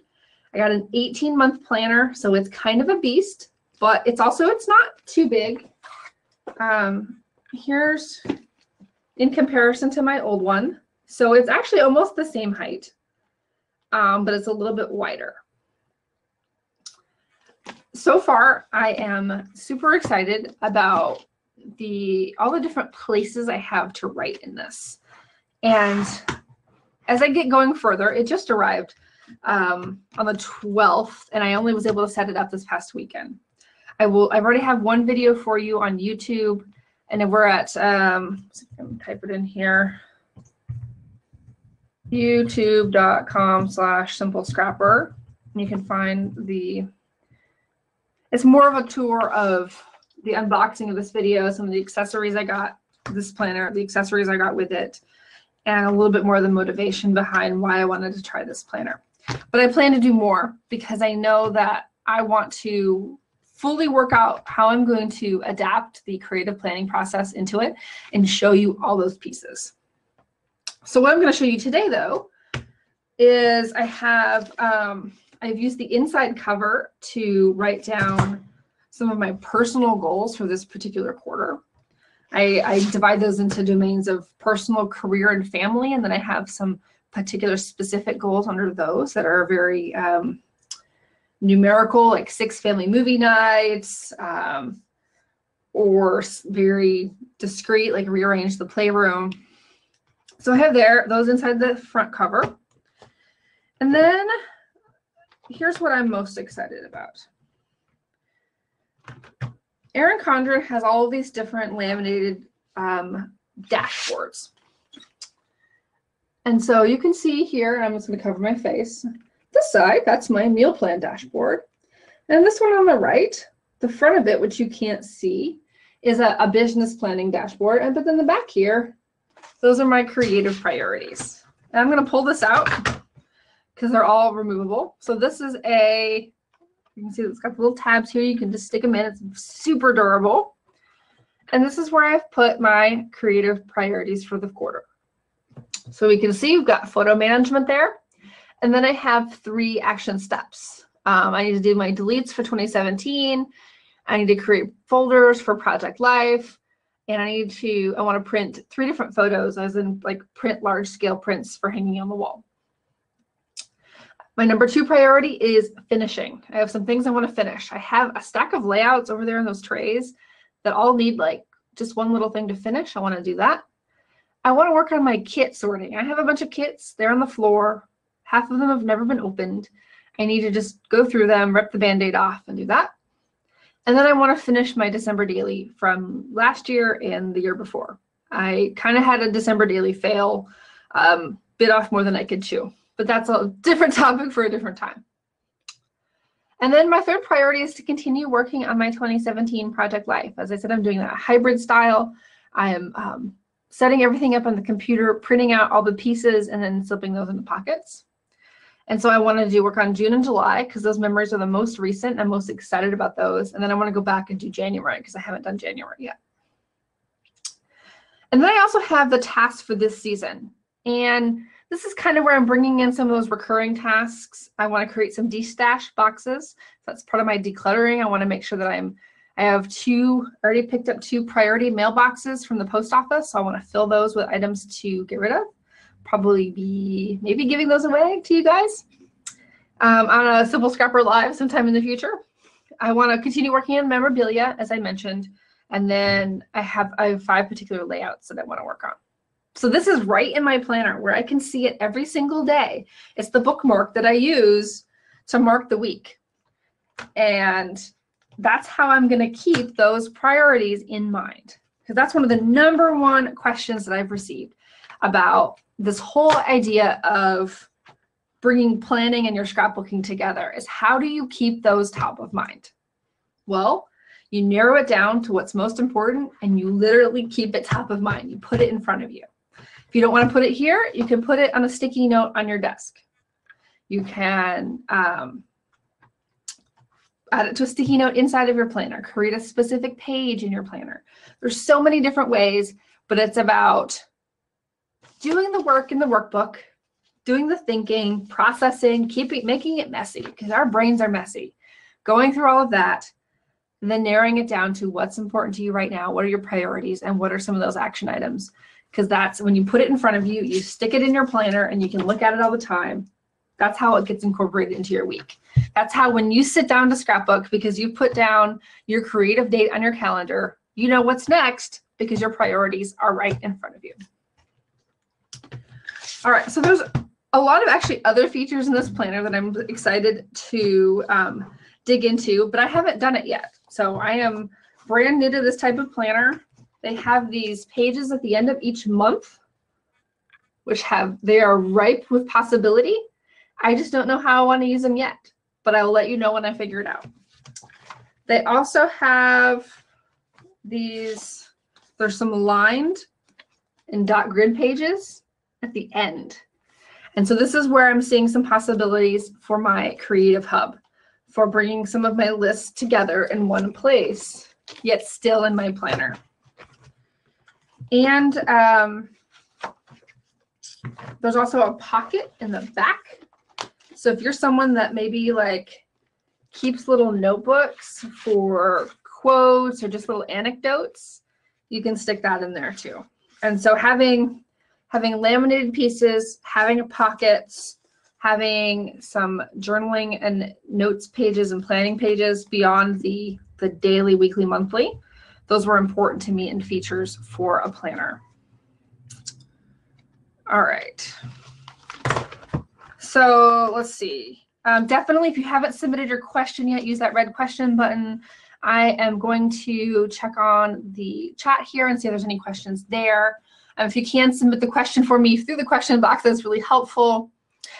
I got an 18-month planner, so it's kind of a beast, but it's not too big. Here's in comparison to my old one. So it's actually almost the same height, but it's a little bit wider. So far, I am super excited about all the different places I have to write in this. And as I get going further, it just arrived on the 12th, and I only was able to set it up this past weekend. I've already have one video for you on YouTube, and we're at, see if I can type it in here, youtube.com/simplescrapper. You can find it's more of a tour of the unboxing of this video, some of the accessories I got, this planner, the accessories I got with it, and a little bit more of the motivation behind why I wanted to try this planner. But I plan to do more, because I know that I want to fully work out how I'm going to adapt the creative planning process into it and show you all those pieces. So what I'm going to show you today, though, is I have I've used the inside cover to write down some of my personal goals for this particular quarter. I divide those into domains of personal, career, and family, and then I have some particular specific goals under those that are very numerical, like 6 family movie nights, or very discreet, like rearrange the playroom. So I have those inside the front cover. And then here's what I'm most excited about. Erin Condren has all of these different laminated dashboards. And so you can see here, I'm just going to cover my face. This side, that's my meal plan dashboard. And this one on the right, the front of it, which you can't see, is a business planning dashboard. But then the back here, those are my creative priorities. And I'm going to pull this out because they're all removable. So this is you can see it's got the little tabs here. You can just stick them in. It's super durable. And this is where I've put my creative priorities for the quarter. So we can see we've got photo management there. And then I have 3 action steps. I need to do my deletes for 2017. I need to create folders for Project Life. And I want to print 3 different photos, as in like print large scale prints for hanging on the wall. My number 2 priority is finishing. I have some things I want to finish. I have a stack of layouts over there in those trays that all need like just one little thing to finish. I want to do that. I want to work on my kit sorting. I have a bunch of kits. They're on the floor. Half of them have never been opened. I need to just go through them, rip the Band-Aid off, and do that. And then I want to finish my December daily from last year and the year before. I kind of had a December daily fail, bit off more than I could chew. But that's a different topic for a different time. And then my 3rd priority is to continue working on my 2017 Project Life. As I said, I'm doing that hybrid style. I am setting everything up on the computer, printing out all the pieces, and then slipping those into pockets. And so I want to do work on June and July because those memories are the most recent. I'm most excited about those. And then I want to go back and do January because I haven't done January yet. And then I also have the tasks for this season. And this is kind of where I'm bringing in some of those recurring tasks. I want to create some de-stash boxes. That's part of my decluttering. I want to make sure that I have already picked up 2 priority mailboxes from the post office. So I want to fill those with items to get rid of. Probably be maybe giving those away to you guys on a Simple Scrapper Live sometime in the future. I want to continue working on memorabilia, as I mentioned. And then I have 5 particular layouts that I want to work on. So this is right in my planner where I can see it every single day. It's the bookmark that I use to mark the week. And that's how I'm going to keep those priorities in mind. Because that's one of the number 1 questions that I've received about this whole idea of bringing planning and your scrapbooking together is how do you keep those top of mind? Well, you narrow it down to what's most important and you literally keep it top of mind. You put it in front of you. If you don't want to put it here, you can put it on a sticky note on your desk. You can add it to a sticky note inside of your planner, create a specific page in your planner. There's so many different ways, but it's about doing the work in the workbook, doing the thinking, processing, making it messy because our brains are messy. Going through all of that, and then narrowing it down to what's important to you right now, what are your priorities, and what are some of those action items. Because that's when you put it in front of you, you stick it in your planner and you can look at it all the time. That's how it gets incorporated into your week. That's how when you sit down to scrapbook because you put down your creative date on your calendar, you know what's next because your priorities are right in front of you. All right, so there's a lot of actually other features in this planner that I'm excited to dig into, but I haven't done it yet. So I am brand new to this type of planner. They have these pages at the end of each month, they are ripe with possibility. I just don't know how I want to use them yet, but I will let you know when I figure it out. They also have these, there's some lined and dot grid pages at the end. And so this is where I'm seeing some possibilities for my creative hub, for bringing some of my lists together in one place, yet still in my planner. And there's also a pocket in the back So if you're someone that maybe like keeps little notebooks for quotes or just little anecdotes, you can stick that in there too. And so having laminated pieces, having pockets, having some journaling and notes pages and planning pages beyond the daily, weekly, monthly, those were important to me and features for a planner. All right. So let's see. Definitely, if you haven't submitted your question yet, use that red question button. I am going to check on the chat here and see if there's any questions there. If you can submit the question for me through the question box, that's really helpful.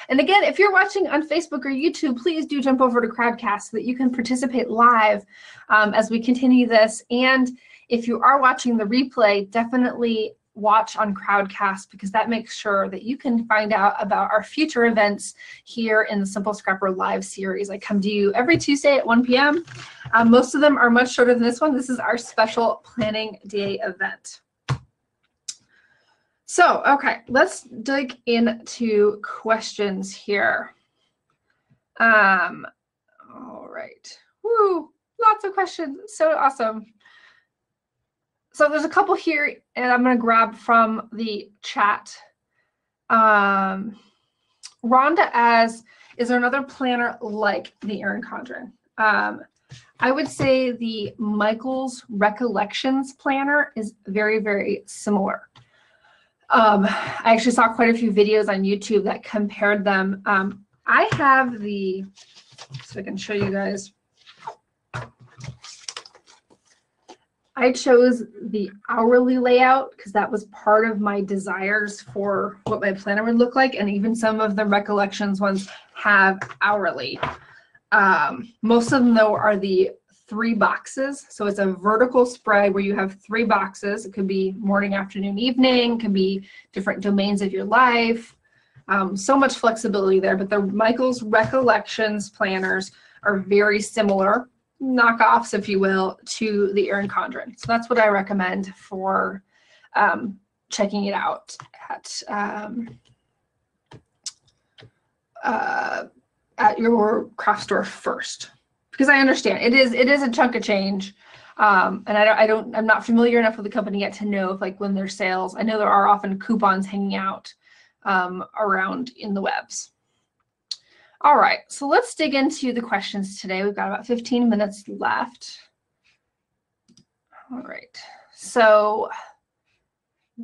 And again, if you're watching on Facebook or YouTube, please do jump over to Crowdcast so that you can participate live as we continue this. And if you are watching the replay, definitely watch on Crowdcast, because that makes sure that you can find out about our future events here in the Simple Scrapper live series. I come to you every Tuesday at 1 p.m. Most of them are much shorter than this one. This is our special planning day event. So, okay, let's dig into questions here. All right. Woo, lots of questions. So awesome. So there's a couple here, and I'm going to grab from the chat. Rhonda asks, is there another planner like the Erin Condren? I would say the Michael's Recollections planner is very, very similar. I actually saw quite a few videos on YouTube that compared them. I have the, so I can show you guys. I chose the hourly layout because that was part of my desires for what my planner would look like, and even some of the Recollections ones have hourly. Most of them, though, are the 3 boxes. So it's a vertical spread where you have 3 boxes. It could be morning, afternoon, evening. It could be different domains of your life. So much flexibility there. But the Michael's Recollections planners are very similar, knockoffs, if you will, to the Erin Condren. So that's what I recommend for checking it out at your craft store first, because I understand it is a chunk of change, and I'm not familiar enough with the company yet to know if, like, when there's sales. I know there are often coupons hanging out around in the webs. All right, so let's dig into the questions today. We've got about 15 minutes left. All right, so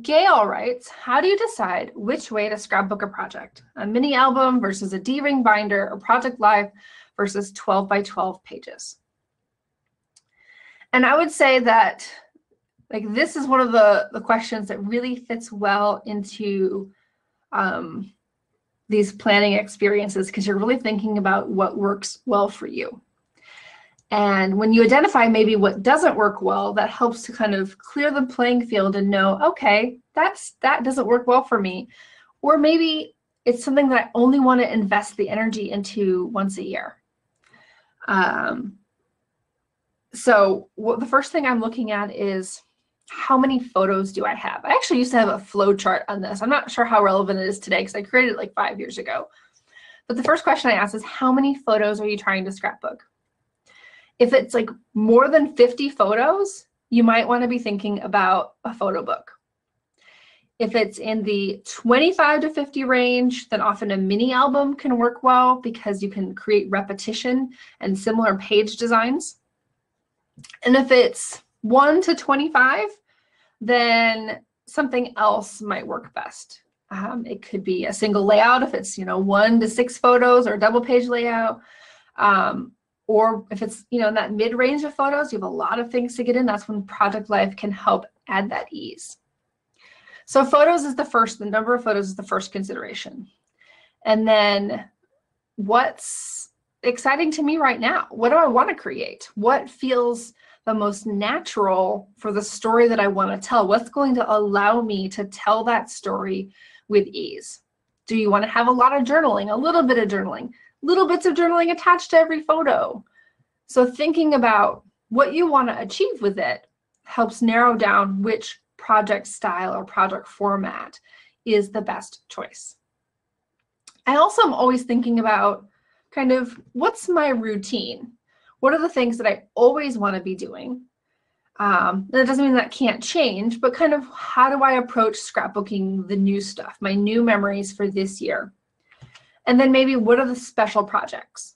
Gail writes, how do you decide which way to scrapbook a project? A mini album versus a D-ring binder, or project life versus 12 by 12 pages? And I would say that, like, this is one of the questions that really fits well into these planning experiences, because you're really thinking about what works well for you. And when you identify maybe what doesn't work well, that helps to kind of clear the playing field and know, okay, that doesn't work well for me. Or maybe it's something that I only want to invest the energy into once a year. So the first thing I'm looking at is, how many photos do I have? I actually used to have a flow chart on this. I'm not sure how relevant it is today because I created it like 5 years ago. But the first question I ask is, how many photos are you trying to scrapbook? If it's like more than 50 photos, you might want to be thinking about a photo book. If it's in the 25 to 50 range, then often a mini album can work well because you can create repetition and similar page designs. And if it's 1 to 25, then something else might work best. It could be a single layout if it's 1 to 6 photos, or a double page layout. Or if it's in that mid-range of photos, you have a lot of things to get in. That's when Project Life can help add that ease. So photos is the number of photos is the first consideration. And then, what's exciting to me right now? What do I want to create? What feels the most natural for the story that I want to tell? What's going to allow me to tell that story with ease? Do you want to have a lot of journaling, a little bit of journaling, little bits of journaling attached to every photo? So thinking about what you want to achieve with it helps narrow down which project style or project format is the best choice. I also am always thinking about kind of what's my routine? What are the things that I always want to be doing? That doesn't mean that can't change, but kind of how do I approach scrapbooking the new stuff, my new memories for this year? And then maybe what are the special projects?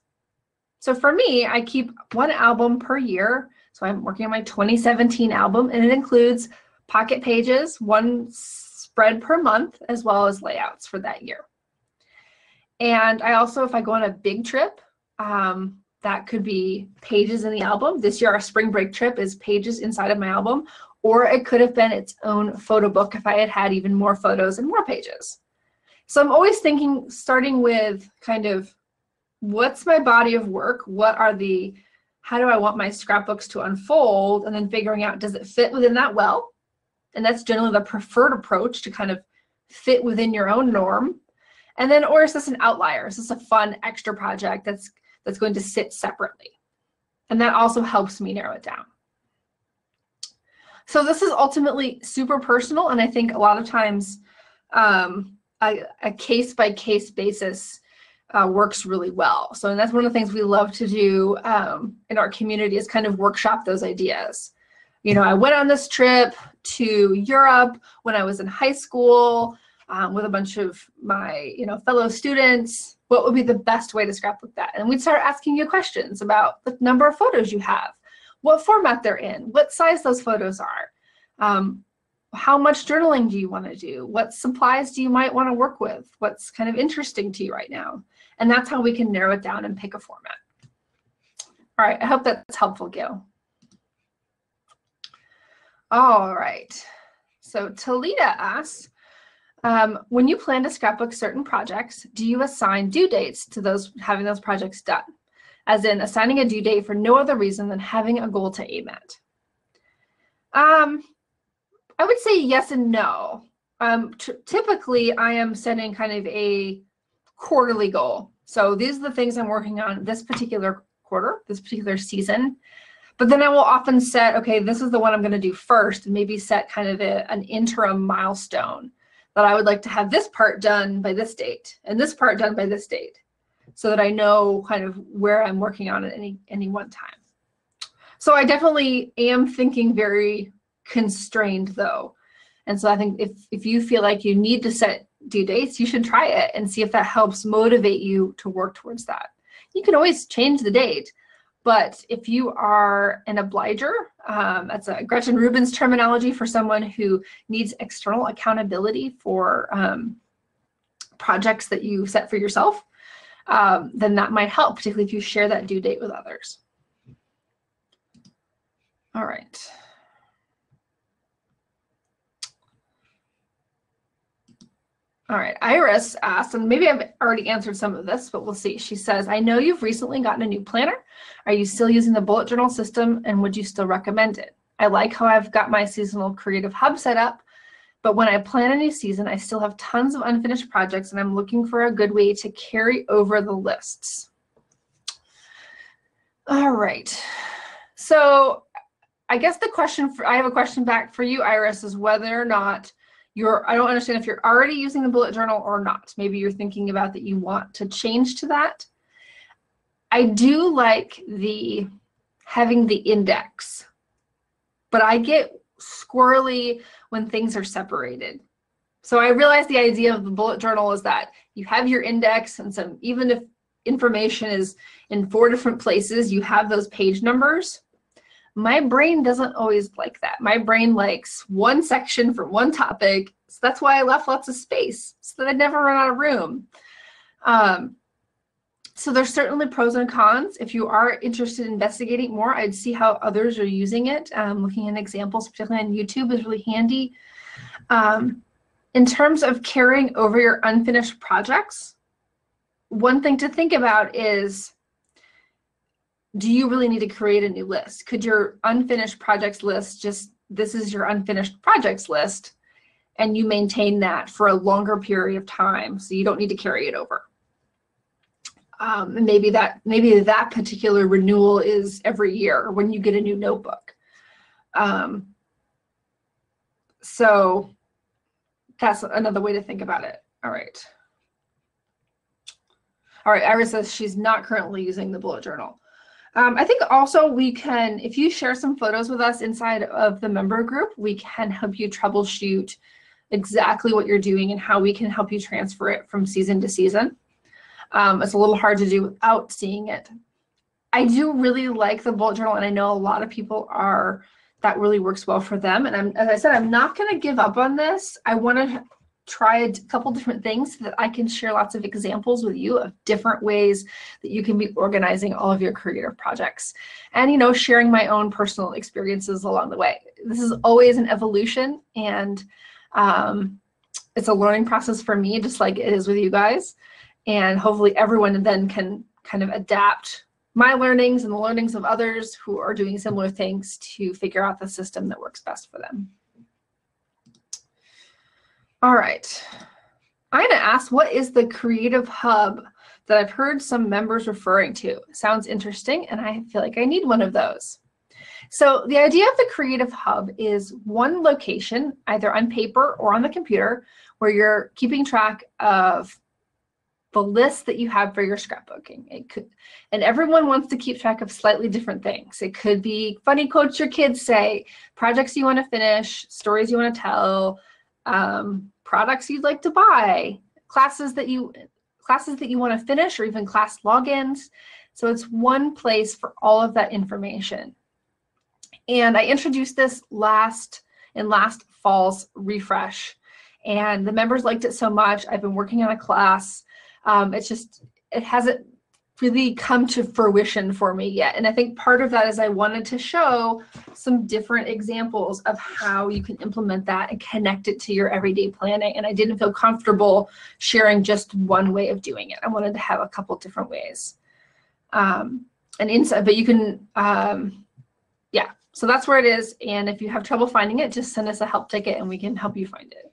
So for me, I keep one album per year. So I'm working on my 2017 album, and it includes pocket pages, one spread per month, as well as layouts for that year. And I also, if I go on a big trip, that could be pages in the album. This year, our spring break trip is pages inside of my album, or it could have been its own photo book if I had had even more photos and more pages. So I'm always thinking, starting with kind of what's my body of work? How do I want my scrapbooks to unfold? And then figuring out, does it fit within that well? And that's generally the preferred approach, to kind of fit within your own norm. And then, or is this an outlier? Is this a fun extra project that's going to sit separately? And that also helps me narrow it down. So this is ultimately super personal, and I think a lot of times a case-by-case basis works really well. So, and that's one of the things we love to do in our community, is kind of workshop those ideas. You know, I went on this trip to Europe when I was in high school with a bunch of my, fellow students. What would be the best way to scrapbook that? And we'd start asking you questions about the number of photos you have, what format they're in, what size those photos are, how much journaling do you want to do, what supplies do you might want to work with, what's kind of interesting to you right now. And that's how we can narrow it down and pick a format. All right, I hope that's helpful, Gail. All right, so Talita asks, when you plan to scrapbook certain projects, do you assign due dates to having those projects done? As in assigning a due date for no other reason than having a goal to aim at? I would say yes and no. Typically, I am setting kind of a quarterly goal. So these are the things I'm working on this particular quarter, this particular season. But then I will often set, okay, this is the one I'm going to do first, and maybe set kind of an interim milestone that I would like to have this part done by this date and this part done by this date, so that I know kind of where I'm working on at any one time. So I definitely am thinking very constrained though. And so I think if you feel like you need to set due dates, you should try it and see if that helps motivate you to work towards that. You can always change the date, but if you are an obliger, that's a Gretchen Rubin's terminology for someone who needs external accountability for projects that you set for yourself, then that might help, particularly if you share that due date with others. All right. All right, Iris asked, and maybe I've already answered some of this, but we'll see. She says, I know you've recently gotten a new planner. Are you still using the bullet journal system, and would you still recommend it? I like how I've got my seasonal creative hub set up, but when I plan a new season, I still have tons of unfinished projects, and I'm looking for a good way to carry over the lists. All right, so I guess I have a question back for you, Iris, is whether or not I don't understand if you're already using the bullet journal or not. Maybe you're thinking about that you want to change to that. I do like having the index, but I get squirrely when things are separated. So I realize the idea of the bullet journal is that you have your index, and so even if information is in 4 different places, you have those page numbers. My brain doesn't always like that. My brain likes one section for one topic. So that's why I left lots of space, so that I'd never run out of room. So there's certainly pros and cons. If you are interested in investigating more, I'd see how others are using it. Looking at examples, particularly on YouTube, is really handy. In terms of carrying over your unfinished projects, one thing to think about is, do you really need to create a new list? Could your unfinished projects list this is your unfinished projects list, and you maintain that for a longer period of time, so you don't need to carry it over? Maybe that particular renewal is every year, or when you get a new notebook. So that's another way to think about it. All right. All right, Iris says she's not currently using the bullet journal. I think also we can, if you share some photos with us inside of the member group, we can help you troubleshoot exactly what you're doing and how we can help you transfer it from season to season. It's a little hard to do without seeing it. I do really like the bullet journal, and I know a lot of people are, that really works well for them. And as I said, I'm not going to give up on this. I want to try a couple different things so that I can share lots of examples with you of different ways that you can be organizing all of your creative projects, and, you know, sharing my own personal experiences along the way. This is always an evolution, and it's a learning process for me, just like it is with you guys. And hopefully everyone then can kind of adapt my learnings and the learnings of others who are doing similar things to figure out the system that works best for them. All right, I'm going to ask, what is the Creative Hub that I've heard some members referring to? Sounds interesting, and I feel like I need one of those. So the idea of the Creative Hub is one location, either on paper or on the computer, where you're keeping track of the list that you have for your scrapbooking. It could, and everyone wants to keep track of slightly different things. It could be funny quotes your kids say, projects you want to finish, stories you want to tell, products you'd like to buy, classes that you want to finish, or even class logins. So it's one place for all of that information. And I introduced this in last fall's refresh, and the members liked it so much. I've been working on a class. It hasn't really come to fruition for me yet. And I think part of that is I wanted to show some different examples of how you can implement that and connect it to your everyday planning. And I didn't feel comfortable sharing just one way of doing it. I wanted to have a couple different ways. And inside, but you can, yeah, so that's where it is. And if you have trouble finding it, just send us a help ticket and we can help you find it.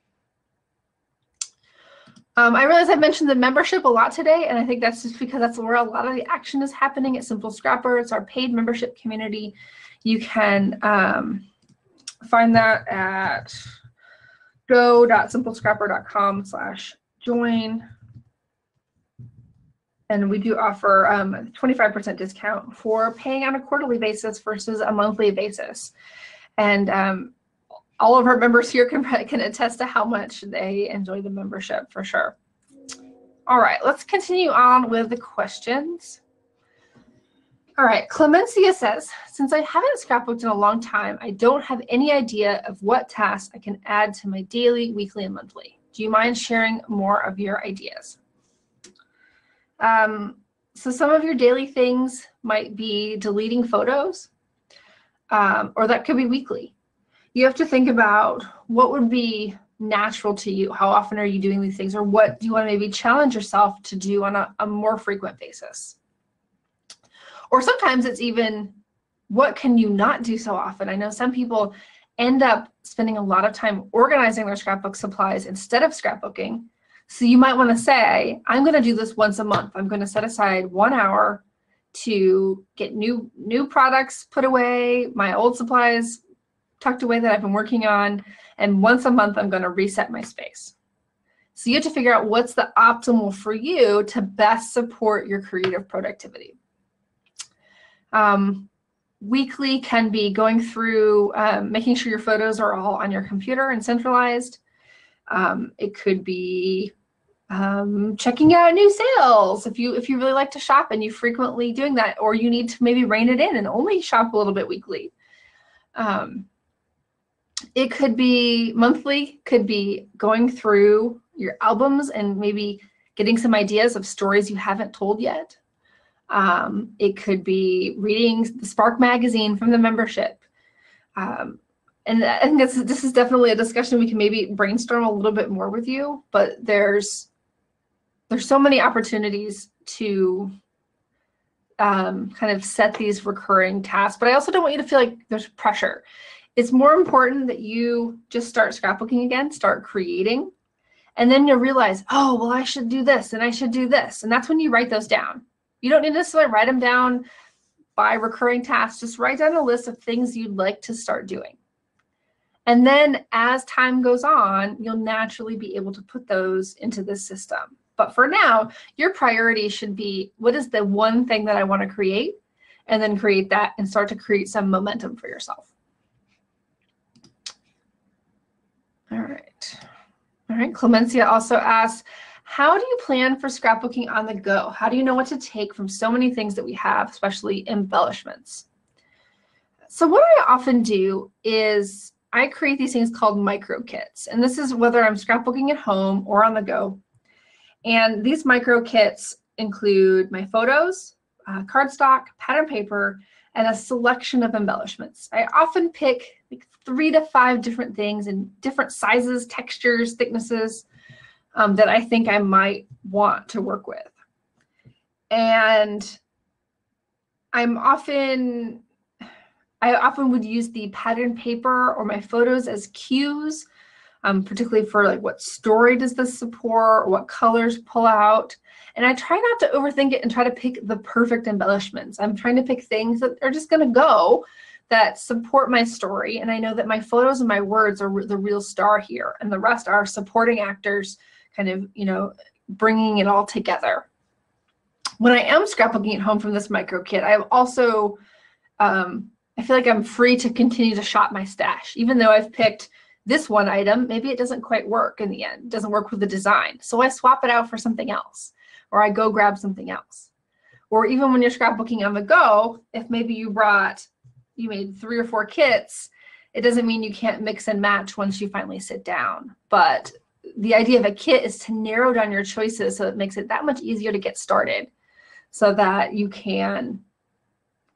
I realize I've mentioned the membership a lot today, and I think that's just because that's where a lot of the action is happening at Simple Scrapper. It's our paid membership community. You can find that at go.simplescrapper.com/join. And we do offer a 25% discount for paying on a quarterly basis versus a monthly basis. And all of our members here can attest to how much they enjoy the membership, for sure. All right, let's continue on with the questions. All right, Clemencia says, since I haven't scrapbooked in a long time, I don't have any idea of what tasks I can add to my daily, weekly, and monthly. Do you mind sharing more of your ideas? So some of your daily things might be deleting photos, or that could be weekly. You have to think about what would be natural to you. How often are you doing these things, or what do you want to maybe challenge yourself to do on a more frequent basis? Or sometimes it's even, what can you not do so often? I know some people end up spending a lot of time organizing their scrapbook supplies instead of scrapbooking. So you might want to say, I'm going to do this once a month. I'm going to set aside 1 hour to get new products put away, my old supplies tucked away that I've been working on, and once a month I'm going to reset my space. So you have to figure out what's the optimal for you to best support your creative productivity. Weekly can be going through, making sure your photos are all on your computer and centralized. It could be checking out new sales if you really like to shop and you're frequently doing that, or you need to maybe rein it in and only shop a little bit weekly. It could be monthly, could be going through your albums and maybe getting some ideas of stories you haven't told yet. It could be reading the Spark magazine from the membership. And I think this is definitely a discussion we can maybe brainstorm a little bit more with you, but there's so many opportunities to kind of set these recurring tasks, but I also don't want you to feel like there's pressure. It's more important that you just start scrapbooking again, start creating, and then you'll realize, oh, well, I should do this and I should do this. And that's when you write those down. You don't need to necessarily write them down by recurring tasks. Just write down a list of things you'd like to start doing. And then as time goes on, you'll naturally be able to put those into the system. But for now, your priority should be, what is the one thing that I want to create? And then create that and start to create some momentum for yourself. All right. All right. Clemencia also asks, how do you plan for scrapbooking on the go? How do you know what to take from so many things that we have, especially embellishments? So what I often do is I create these things called micro kits. And this is whether I'm scrapbooking at home or on the go. And these micro kits include my photos, cardstock, pattern paper, and a selection of embellishments. I often pick like 3 to 5 different things in different sizes, textures, thicknesses that I think I might want to work with. And I often would use the pattern paper or my photos as cues, particularly for like what story does this support or what colors pull out. And I try not to overthink it and try to pick the perfect embellishments. I'm trying to pick things that are just going to go, that support my story. And I know that my photos and my words are the real star here, and the rest are supporting actors kind of, you know, bringing it all together. When I am scrapbooking at home from this micro kit, I also, I feel like I'm free to continue to shop my stash. Even though I've picked this one item, maybe it doesn't quite work in the end. It doesn't work with the design. So I swap it out for something else, or I go grab something else. Or even when you're scrapbooking on the go, if maybe you made 3 or 4 kits, it doesn't mean you can't mix and match once you finally sit down. But the idea of a kit is to narrow down your choices so it makes it that much easier to get started, so that you can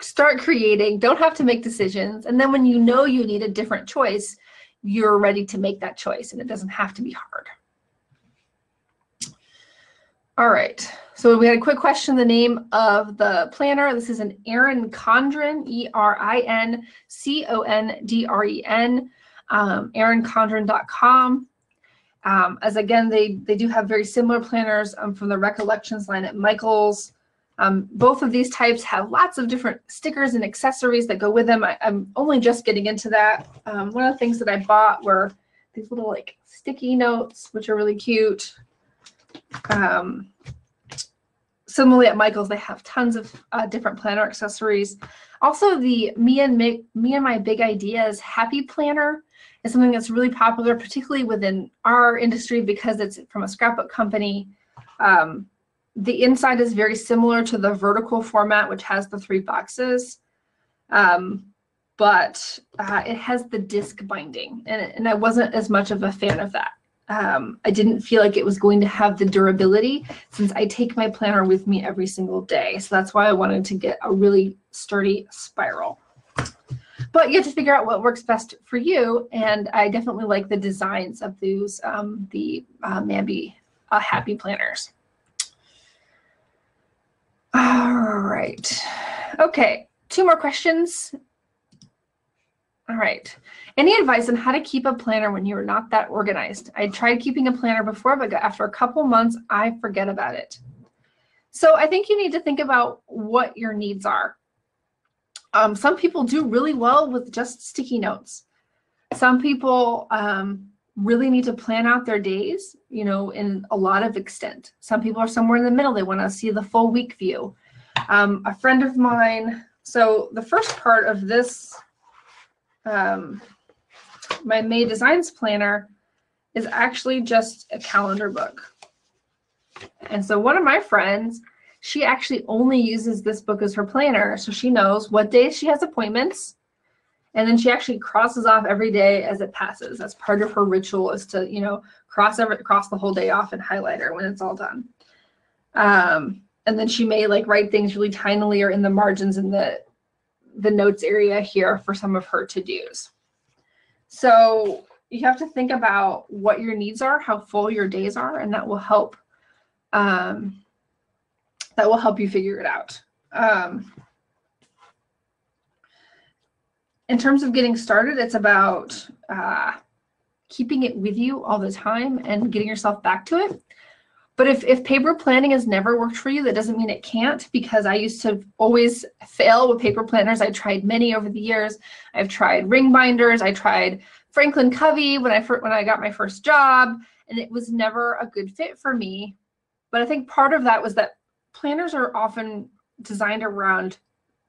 start creating, don't have to make decisions. And then when you know you need a different choice, you're ready to make that choice, and it doesn't have to be hard. All right, so we had a quick question, the name of the planner. This is an Erin Condren, ERINCONDREN, erincondren.com. As again, they do have very similar planners from the Recollections line at Michaels. Both of these types have lots of different stickers and accessories that go with them. I'm only just getting into that. One of the things that I bought were these little like sticky notes, which are really cute. Similarly at Michaels, they have tons of different planner accessories. Also, the Me and My Big Ideas Happy Planner is something that's really popular, particularly within our industry because it's from a scrapbook company. The inside is very similar to the vertical format, which has the 3 boxes, but it has the disc binding, and I wasn't as much of a fan of that. I didn't feel like it was going to have the durability since I take my planner with me every single day. So that's why I wanted to get a really sturdy spiral. But you have to figure out what works best for you, and I definitely like the designs of those, the Mambi Happy Planners. All right. Okay, 2 more questions. All right. Any advice on how to keep a planner when you're not that organized? I tried keeping a planner before, but after a couple months, I forget about it. So I think you need to think about what your needs are. Some people do really well with just sticky notes. Some people really need to plan out their days, you know, in a lot of extent. Some people are somewhere in the middle. They want to see the full week view. A friend of mine, so the first part of this, my May Designs planner is actually just a calendar book. And so one of my friends, she actually only uses this book as her planner. So she knows what days she has appointments. And then she actually crosses off every day as it passes. That's part of her ritual, is to, you know, cross the whole day off in highlighter when it's all done. And then she may like write things really tinily or in the margins in the notes area here for some of her to-dos. So you have to think about what your needs are, how full your days are, and that will help you figure it out. In terms of getting started, it's about keeping it with you all the time and getting yourself back to it. But if paper planning has never worked for you, that doesn't mean it can't, because I used to always fail with paper planners. I tried many over the years. I've tried ring binders. I tried Franklin Covey when I got my first job, and it was never a good fit for me. But I think part of that was that planners are often designed around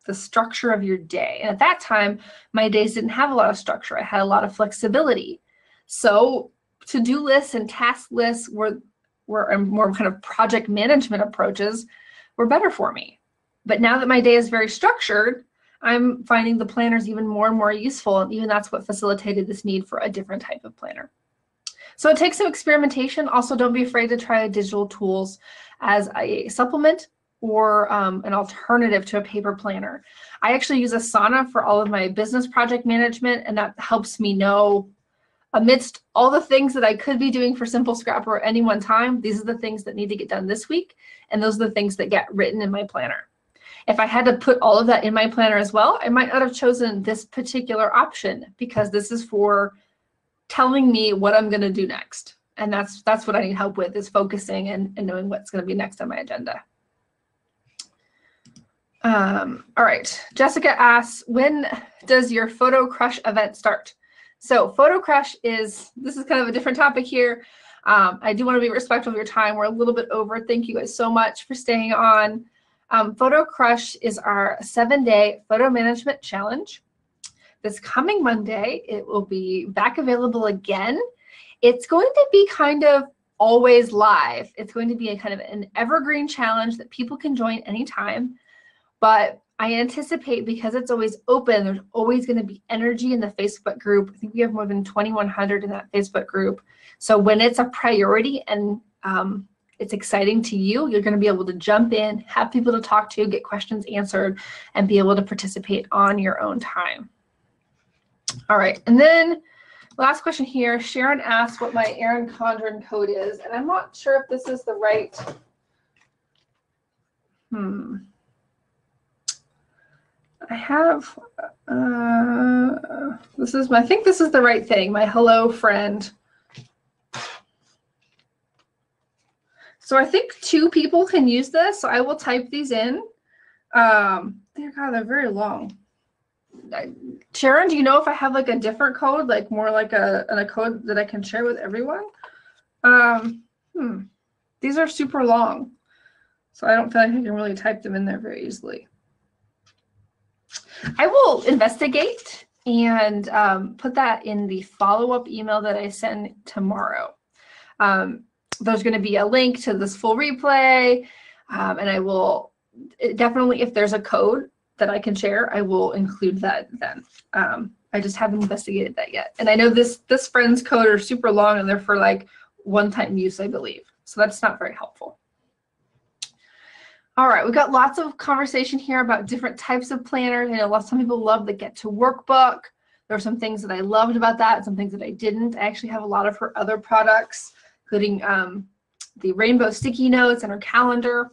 the structure of your day. And at that time, my days didn't have a lot of structure. I had a lot of flexibility. So to-do lists and task lists were more kind of project management approaches were better for me. But now that my day is very structured, I'm finding the planners even more and more useful. And even that's what facilitated this need for a different type of planner. So it takes some experimentation. Also, don't be afraid to try digital tools as a supplement or an alternative to a paper planner. I actually use Asana for all of my business project management, and that helps me know, amidst all the things that I could be doing for Simple Scrapper at any one time, these are the things that need to get done this week, and those are the things that get written in my planner. If I had to put all of that in my planner as well, I might not have chosen this particular option, because this is for telling me what I'm going to do next. And that's what I need help with, is focusing and knowing what's going to be next on my agenda. All right, Jessica asks, when does your Photo Crush event start? So Photo Crush this is kind of a different topic here. I do want to be respectful of your time. We're a little bit over. Thank you guys so much for staying on. Photo Crush is our 7-day photo management challenge. This coming Monday, it will be back available again. It's going to be kind of always live. It's going to be a kind of an evergreen challenge that people can join anytime. But I anticipate, because it's always open, there's always going to be energy in the Facebook group. I think we have more than 2,100 in that Facebook group. So when it's a priority and it's exciting to you, you're going to be able to jump in, have people to talk to, get questions answered, and be able to participate on your own time. All right, and then last question here. Sharon asked what my Erin Condren code is, and I'm not sure if this is the right. I have I think this is the right thing. My hello friend. So I think 2 people can use this. So I will type these in. They're very long. Sharon, do you know if I have like a different code, like more like a code that I can share with everyone? These are super long, so I don't feel like I can really type them in there very easily. I will investigate and put that in the follow-up email that I send tomorrow. There's going to be a link to this full replay, and I will definitely, if there's a code that I can share, I will include that then. I just haven't investigated that yet. And I know this friend's code are super long, and they're for like one-time use, I believe. So that's not very helpful. All right, we've got lots of conversation here about different types of planners. I know some people love the Get to Workbook. There are some things that I loved about that, some things that I didn't. I actually have a lot of her other products, including the Rainbow Sticky Notes and her calendar.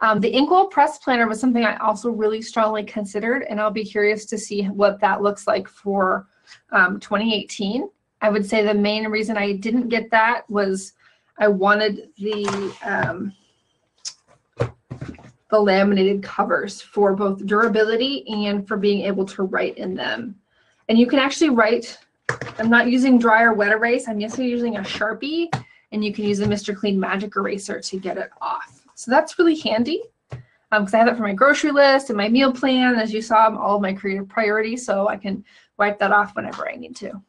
The Inkwell Press Planner was something I also really strongly considered, and I'll be curious to see what that looks like for 2018. I would say the main reason I didn't get that was I wanted the laminated covers for both durability and for being able to write in them. And you can actually write, I'm not using dry or wet erase, I'm actually using a Sharpie, and you can use a Mr. Clean Magic Eraser to get it off. So that's really handy, because I have it for my grocery list and my meal plan, as you saw, all of my creative priorities, so I can wipe that off whenever I need to.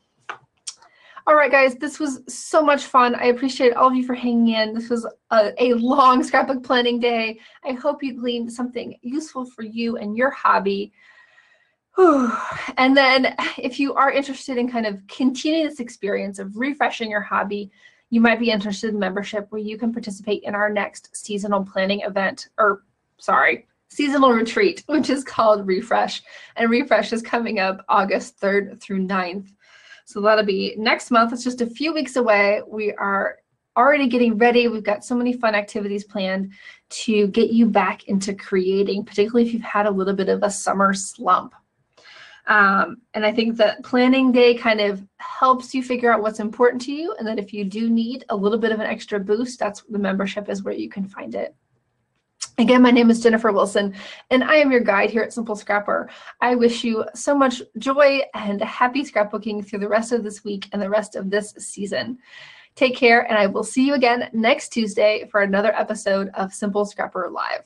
All right, guys, this was so much fun. I appreciate all of you for hanging in. This was a long scrapbook planning day. I hope you gleaned something useful for you and your hobby. Whew. And then if you are interested in kind of continuing this experience of refreshing your hobby, you might be interested in membership, where you can participate in our next seasonal planning event, seasonal retreat, which is called Refresh. And Refresh is coming up August 3rd through 9th. So that'll be next month. It's just a few weeks away. We are already getting ready. We've got so many fun activities planned to get you back into creating, particularly if you've had a little bit of a summer slump. And I think that planning day kind of helps you figure out what's important to you. And then if you do need a little bit of an extra boost, that's the membership is where you can find it. Again, my name is Jennifer Wilson, and I am your guide here at Simple Scrapper. I wish you so much joy and happy scrapbooking through the rest of this week and the rest of this season. Take care, and I will see you again next Tuesday for another episode of Simple Scrapper Live.